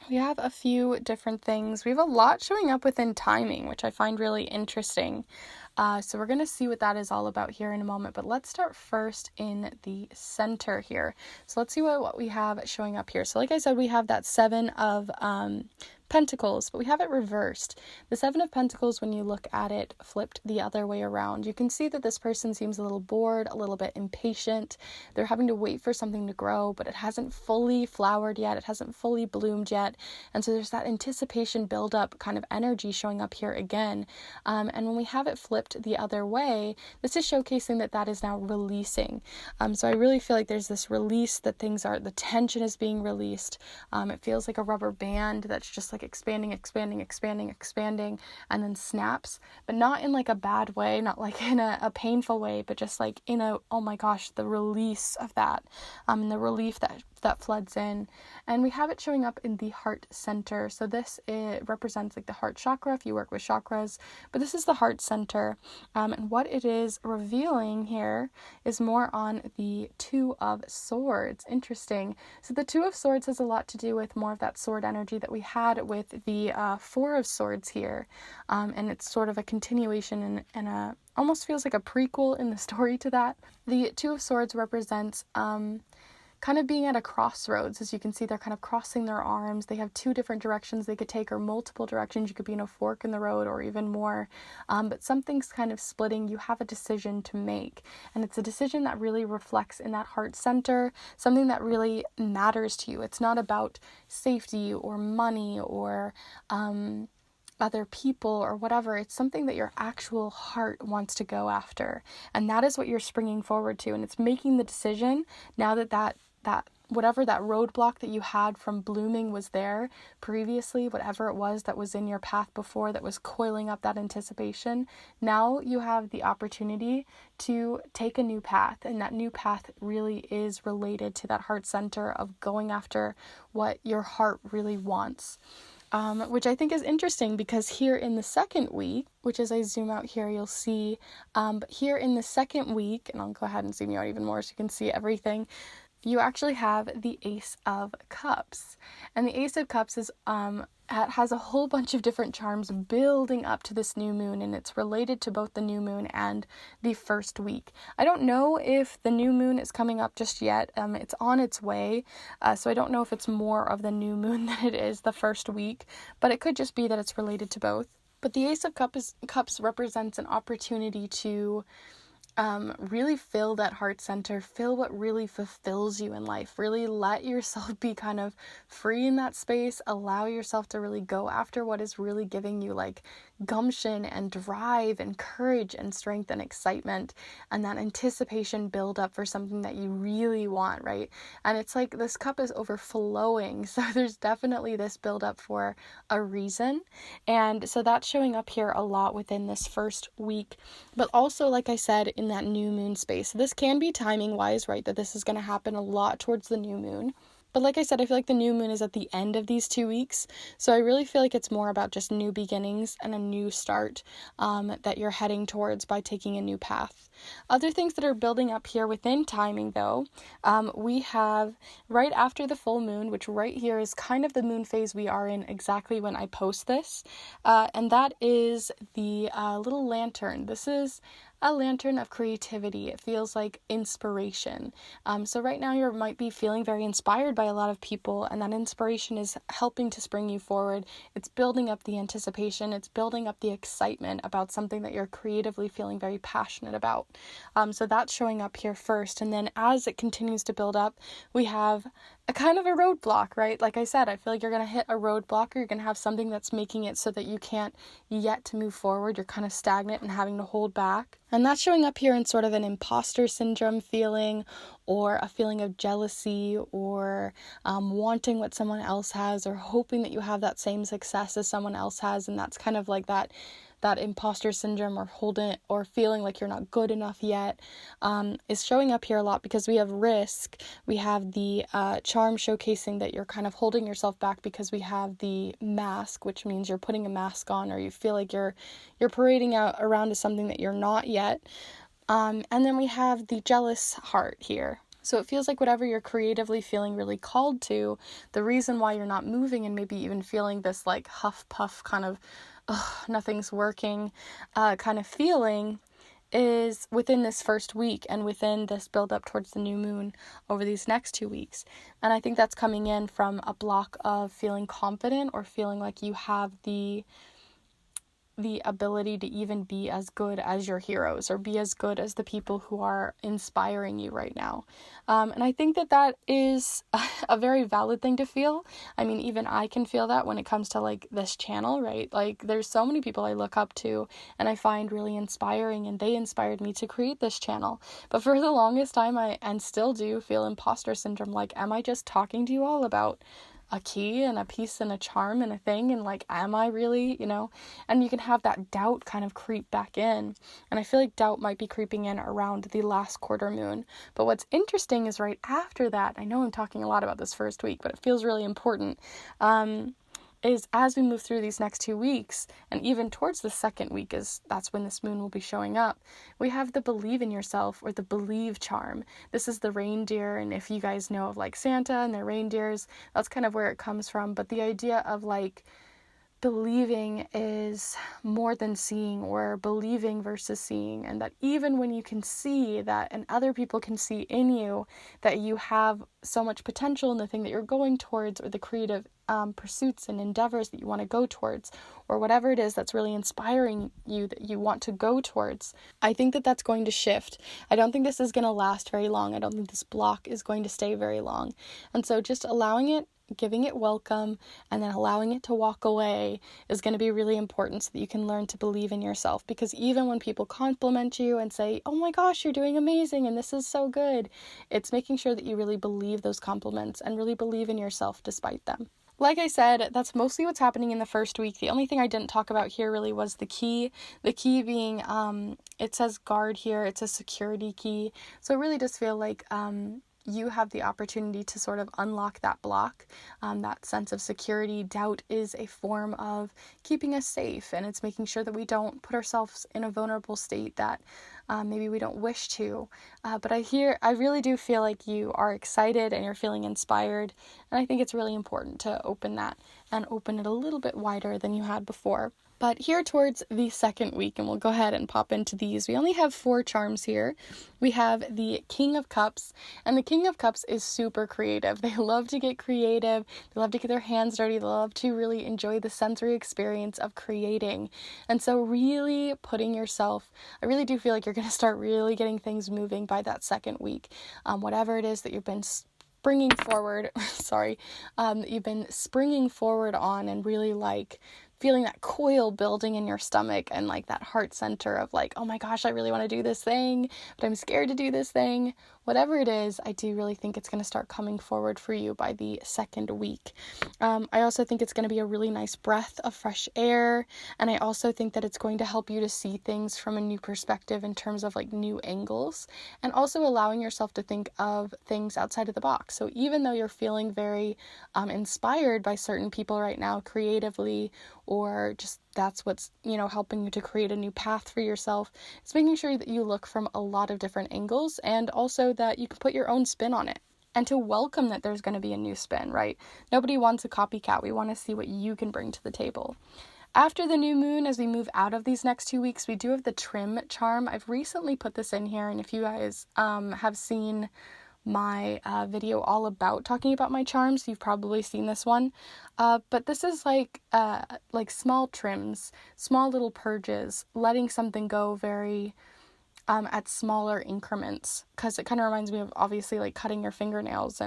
we have a few different things. We have a lot showing up within timing, which I find really interesting. So we're going to see what that is all about here in a moment, but let's start first in the center here. So let's see what we have showing up here. So like I said, we have that Seven of Pentacles, but we have it reversed. The Seven of Pentacles, when you look at it flipped the other way around, you can see that this person seems a little bored, a little bit impatient. They're having to wait for something to grow, but it hasn't fully flowered yet. It hasn't fully bloomed yet. And so there's that anticipation buildup kind of energy showing up here again. And when we have it flipped the other way, this is showcasing that that is now releasing. So I really feel like there's this release, that the tension is being released. It feels like a rubber band that's just like expanding, and then snaps, but not in like a bad way, not like in a painful way, but just like in a, oh my gosh, the release of that, and the relief that floods in. And we have it showing up in the heart center. So this, it represents like the heart chakra if you work with chakras, but this is the heart center. And what it is revealing here is more on the Two of Swords. Interesting. So the Two of Swords has a lot to do with more of that sword energy that we had with the Four of Swords here. And it's sort of a continuation and a almost feels like a prequel in the story to that. The Two of Swords represents kind of being at a crossroads. As you can see, they're kind of crossing their arms. They have two different directions they could take, or multiple directions. You could be in a fork in the road or even more, but something's kind of splitting. You have a decision to make, and it's a decision that really reflects in that heart center, something that really matters to you. It's not about safety or money or other people or whatever. It's something that your actual heart wants to go after, and that is what you're springing forward to. And it's making the decision now that whatever that roadblock that you had from blooming was there previously, whatever it was that was in your path before that was coiling up that anticipation, now you have the opportunity to take a new path. And that new path really is related to that heart center of going after what your heart really wants. Which I think is interesting, because here in the second week, which as I zoom out here, you'll see, but here in the second week, and I'll go ahead and zoom you out even more so you can see everything. you actually have the Ace of Cups. And the Ace of Cups is has a whole bunch of different charms building up to this new moon, and it's related to both the new moon and the first week. I don't know if the new moon is coming up just yet. It's on its way, so I don't know if it's more of the new moon than it is the first week, but it could just be that it's related to both. But the Ace of Cups represents an opportunity to really fill that heart center, fill what really fulfills you in life, really let yourself be kind of free in that space, allow yourself to really go after what is really giving you like gumption and drive and courage and strength and excitement, and that anticipation build up for something that you really want, right? And it's like this cup is overflowing, so there's definitely this build up for a reason, and so that's showing up here a lot within this first week. But also, like I said, in that new moon space, this can be timing wise, right, that this is going to happen a lot towards the new moon. But like I said, I feel like the new moon is at the end of these 2 weeks. So I really feel like it's more about just new beginnings and a new start that you're heading towards by taking a new path. Other things that are building up here within timing, though, we have right after the full moon, which right here is kind of the moon phase we are in exactly when I post this. And that is the little lantern. This is a lantern of creativity. It feels like inspiration. So right now you might be feeling very inspired by a lot of people, and that inspiration is helping to spring you forward. It's building up the anticipation. It's building up the excitement about something that you're creatively feeling very passionate about. So that's showing up here first. And then as it continues to build up, we have a kind of a roadblock, right? Like I said, I feel like you're going to hit a roadblock, or you're going to have something that's making it so that you can't yet to move forward. You're kind of stagnant and having to hold back. And that's showing up here in sort of an imposter syndrome feeling, or a feeling of jealousy, or wanting what someone else has, or hoping that you have that same success as someone else has. And that's kind of like that imposter syndrome, or holding or feeling like you're not good enough yet, is showing up here a lot, because we have risk, we have the charm showcasing that you're kind of holding yourself back, because we have the mask, which means you're putting a mask on, or you feel like you're parading out around to something that you're not yet. And then we have the jealous heart here. So it feels like whatever you're creatively feeling really called to, the reason why you're not moving, and maybe even feeling this like huff puff kind of nothing's working kind of feeling, is within this first week and within this build up towards the new moon over these next 2 weeks. And I think that's coming in from a block of feeling confident, or feeling like you have the ability to even be as good as your heroes, or be as good as the people who are inspiring you right now. And I think that is a very valid thing to feel. I mean, even I can feel that when it comes to like this channel, right? Like there's so many people I look up to and I find really inspiring, and they inspired me to create this channel. But for the longest time, and still do, feel imposter syndrome. Like, am I just talking to you all about a key and a piece and a charm and a thing, and like, am I really, and you can have that doubt kind of creep back in, and I feel like doubt might be creeping in around the last quarter moon. But what's interesting is right after that, I know I'm talking a lot about this first week, but it feels really important, is as we move through these next 2 weeks, and even towards the second week, that's when this moon will be showing up, we have the believe in yourself, or the believe charm. This is the reindeer, and if you guys know of like Santa and their reindeers, that's kind of where it comes from. But the idea of like believing is more than seeing, or believing versus seeing, and that even when you can see that, and other people can see in you that you have so much potential in the thing that you're going towards, or the creative pursuits and endeavors that you want to go towards, or whatever it is that's really inspiring you that you want to go towards, I think that that's going to shift. I don't think this is going to last very long. I don't think this block is going to stay very long. And so just allowing it, giving it welcome, and then allowing it to walk away is going to be really important, so that you can learn to believe in yourself. Because even when people compliment you and say, oh my gosh, you're doing amazing and this is so good, it's making sure that you really believe those compliments and really believe in yourself despite them. Like I said, that's mostly what's happening in the first week. The only thing I didn't talk about here really was the key. The key being, it says guard here. It's a security key. So it really does feel like you have the opportunity to sort of unlock that block, that sense of security. Doubt is a form of keeping us safe, and it's making sure that we don't put ourselves in a vulnerable state that maybe we don't wish to, but I really do feel like you are excited and you're feeling inspired, and I think it's really important to open that and open it a little bit wider than you had before. But here towards the second week, and we'll go ahead and pop into these, we only have 4 charms here. We have the King of Cups, and the King of Cups is super creative. They love to get creative, they love to get their hands dirty, they love to really enjoy the sensory experience of creating. And so really putting yourself, I really do feel like you're going to start really getting things moving by that second week. Whatever it is that you've been springing forward, you've been springing forward on, and really like feeling that coil building in your stomach and like that heart center of like, oh my gosh, I really want to do this thing, but I'm scared to do this thing. Whatever it is, I do really think it's going to start coming forward for you by the second week. I also think it's going to be a really nice breath of fresh air, and I also think that it's going to help you to see things from a new perspective in terms of like new angles, and also allowing yourself to think of things outside of the box. So even though you're feeling very inspired by certain people right now creatively, or just that's what's, helping you to create a new path for yourself, it's making sure that you look from a lot of different angles, and also that you can put your own spin on it. And to welcome that there's going to be a new spin, right? Nobody wants a copycat. We want to see what you can bring to the table. After the new moon, as we move out of these next 2 weeks, we do have the Trim charm. I've recently put this in here, and if you guys have seen my video all about talking about my charms, you've probably seen this one, but this is like small trims, small little purges, letting something go very at smaller increments, because it kind of reminds me of obviously like cutting your fingernails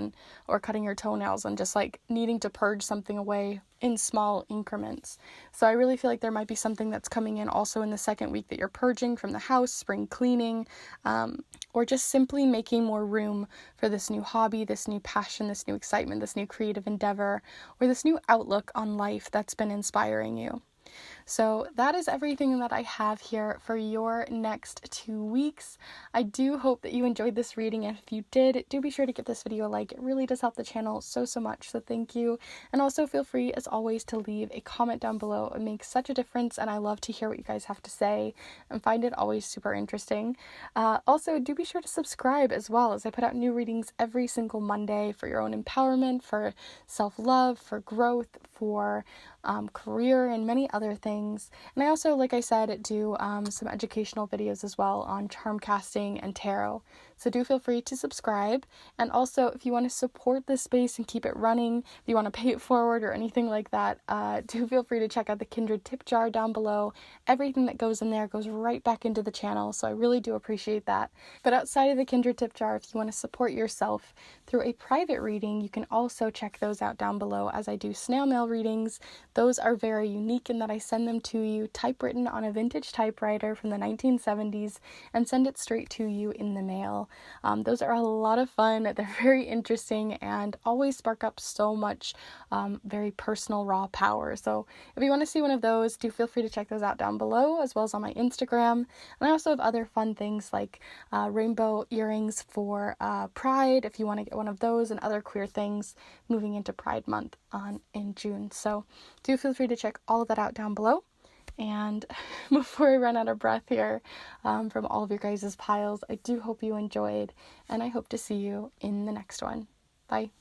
or cutting your toenails, and just like needing to purge something away in small increments. So I really feel like there might be something that's coming in also in the second week that you're purging from the house, spring cleaning, or just simply making more room for this new hobby, this new passion, this new excitement, this new creative endeavor, or this new outlook on life that's been inspiring you. So that is everything that I have here for your next 2 weeks. I do hope that you enjoyed this reading, and if you did, do be sure to give this video a like. It really does help the channel so much, so thank you. And also feel free, as always, to leave a comment down below. It makes such a difference, and I love to hear what you guys have to say and find it always super interesting. Also, do be sure to subscribe as well, as I put out new readings every single Monday for your own empowerment, for self-love, for growth, for career, and many other things. And I also, like I said, do some educational videos as well on charm casting and tarot. So do feel free to subscribe. And also, if you want to support this space and keep it running, if you want to pay it forward or anything like that, do feel free to check out the Kindred tip jar down below. Everything that goes in there goes right back into the channel, so I really do appreciate that. But outside of the Kindred tip jar, if you want to support yourself through a private reading, you can also check those out down below, as I do snail mail readings. Those are very unique in that I send them to you typewritten on a vintage typewriter from the 1970s and send it straight to you in the mail. Those are a lot of fun. They're very interesting and always spark up so much very personal raw power. So if you want to see one of those, do feel free to check those out down below, as well as on my Instagram. And I also have other fun things like rainbow earrings for Pride, if you want to get one of those, and other queer things moving into Pride Month in June. So do feel free to check all of that out down below. And before I run out of breath here from all of your guys' piles, I do hope you enjoyed, and I hope to see you in the next one. Bye.